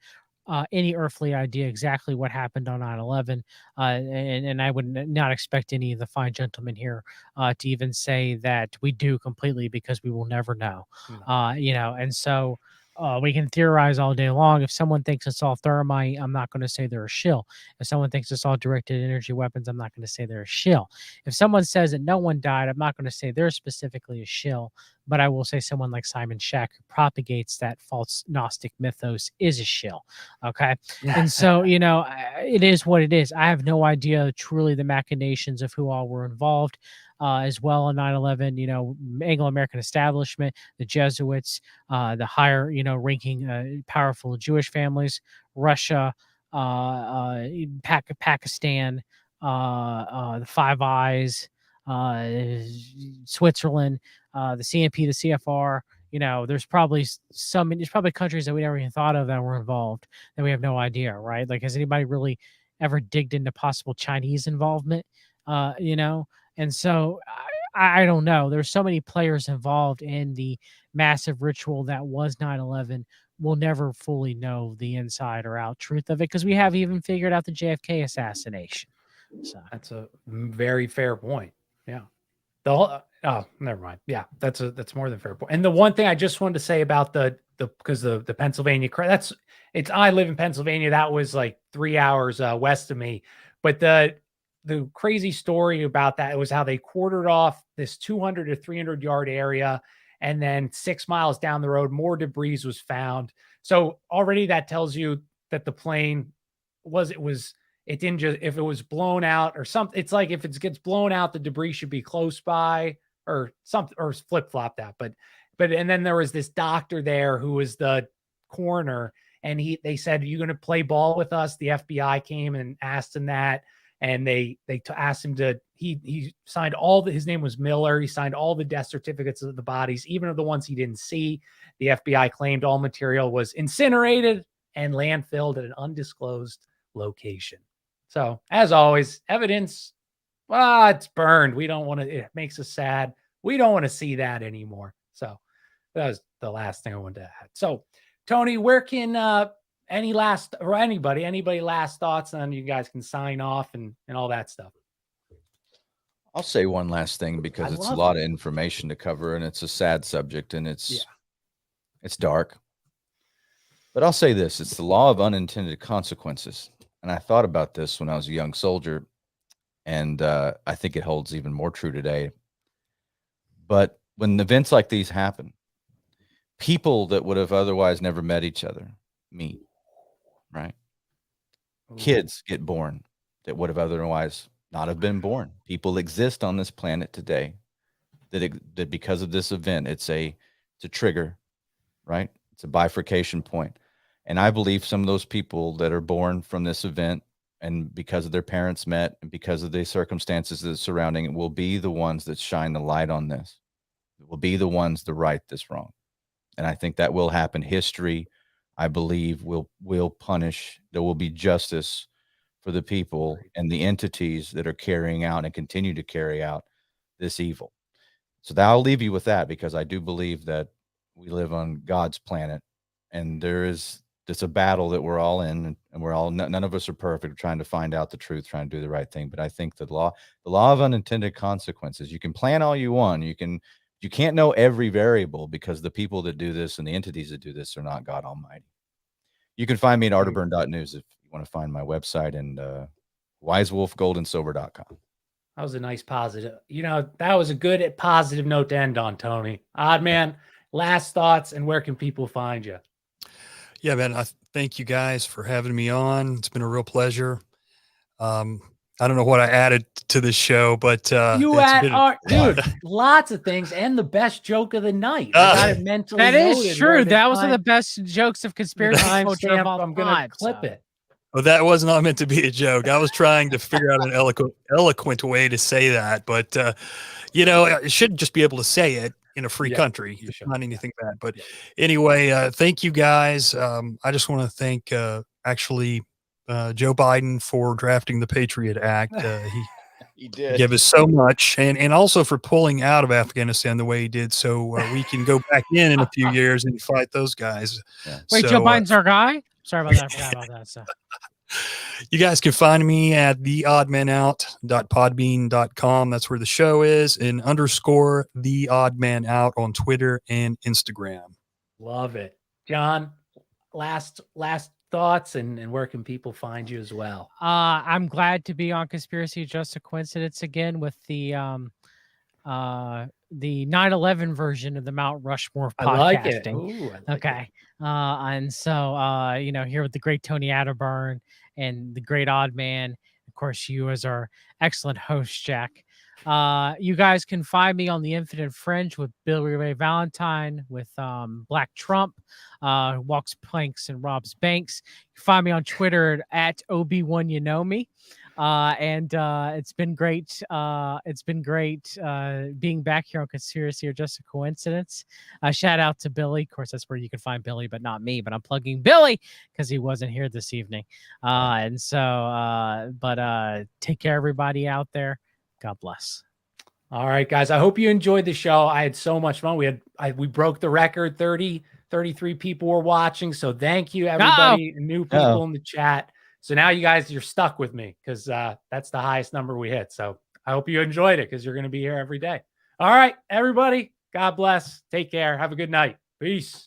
any earthly idea exactly what happened on 9/11, and I would not expect any of the fine gentlemen here to even say that we do completely, because we will never know. No. And so we can theorize all day long. If someone thinks it's all thermite, I'm not going to say they're a shill. If someone thinks it's all directed energy weapons, I'm not going to say they're a shill. If someone says that no one died, I'm not going to say they're specifically a shill, but I will say someone like Simon Shack, who propagates that false Gnostic mythos, is a shill. Okay. And so, it is what it is. I have no idea truly the machinations of who all were involved as well on 9/11, Anglo-American establishment, the Jesuits, the higher, ranking, powerful Jewish families, Russia, Pakistan, the Five Eyes, Switzerland, the CMP, the CFR. There's probably there's probably countries that we never even thought of that were involved that we have no idea, right? Like, has anybody really ever digged into possible Chinese involvement? And so I don't know. There's so many players involved in the massive ritual that was 9/11. We'll never fully know the inside or out truth of it because we haven't even figured out the JFK assassination. So That's a very fair point. Yeah. The whole, oh, never mind. Yeah, that's more than fair point. And the one thing I just wanted to say about because the Pennsylvania I live in Pennsylvania. That was like 3 hours west of me. But the crazy story about that was how they quartered off this 200 to 300 yard area, and then 6 miles down the road, more debris was found. So already that tells you that the plane it didn't just, if it was blown out or something, it's like if it gets blown out, the debris should be close by or something, or flip flopped out. And then there was this doctor there who was the coroner, and they said, "You going to play ball with us?" The FBI came and asked him that, and they asked him to, he signed his name was Miller. He signed all the death certificates of the bodies, even of the ones he didn't see. The FBI claimed all material was incinerated and landfilled at an undisclosed location. So, as always, evidence, it's burned. We don't want to, it makes us sad. We don't want to see that anymore. So, that was the last thing I wanted to add. So, Tony, where can any last thoughts, and you guys can sign off and all that stuff. I'll say one last thing because I it's a love lot of information to cover and it's a sad subject and it's dark. But I'll say this, it's the law of unintended consequences. And I thought about this when I was a young soldier, and I think it holds even more true today. But when events like these happen, people that would have otherwise never met each other meet, right? Ooh. Kids get born that would have otherwise not have been born. People exist on this planet today that because of this event, it's a trigger, right? It's a bifurcation point. And I believe some of those people that are born from this event and because of their parents met and because of the circumstances that are surrounding it will be the ones that shine the light on this. It will be the ones to right this wrong. And I think that will happen. History, I believe, will punish. There will be justice for the people and the entities that are carrying out and continue to carry out this evil. So I'll leave you with that because I do believe that we live on God's planet and it's a battle that we're all in and we're all, none of us are perfect, trying to find out the truth, trying to do the right thing. But I think the law of unintended consequences, you can plan all you want. You can't know every variable because the people that do this and the entities that do this are not God Almighty. You can find me at arterburn.news if you want to find my website and wisewolfgoldandsilver.com. That was a nice positive. That was a good positive note to end on, Tony. Oddman, last thoughts and where can people find you? Yeah, man. I thank you guys for having me on. It's been a real pleasure. I don't know what I added to this show, but dude, lots of things and the best joke of the night. I got it mentally. That is true. That was one of the best jokes of conspiracy culture of all I'm gonna time, clip it. Well, that was not meant to be a joke. I was trying to figure out an eloquent way to say that, but it should just be able to say it in a free country. It's not anything bad. But anyway, thank you guys. I just want to thank Joe Biden for drafting the Patriot Act. He did give us so much, and also for pulling out of Afghanistan the way he did, so we can go back in a few years and fight those guys. Yeah. Wait, Joe Biden's our guy? Sorry about that. I forgot about that. So. You guys can find me at theoddmanout.podbean.com. That's where the show is, and _ the Oddman Out on Twitter and Instagram. Love it. John, last thoughts and where can people find you as well? I'm glad to be on Conspiracy Just a Coincidence again with the 9/11 version of the Mount Rushmore podcasting. I like it. Ooh, I like it. And so here with the great Tony Arterburn and the great Oddman, of course, you as our excellent host, Jack. You guys can find me on the Infinite Fringe with Billy Ray Valentine, with Black Trump, walks planks and robs banks. You can find me on Twitter at OB1 You Know Me. And it's been great. It's been great being back here on Conspiracy or Just a Coincidence. Shout out to Billy. Of course, that's where you can find Billy, but not me. But I'm plugging Billy because he wasn't here this evening. And so, take care, everybody out there. God bless. All right, guys. I hope you enjoyed the show. I had so much fun. We broke the record. 33 people were watching. So thank you, everybody. New people in the chat. So now you're stuck with me because that's the highest number we hit. So I hope you enjoyed it because you're going to be here every day. All right, everybody. God bless. Take care. Have a good night. Peace.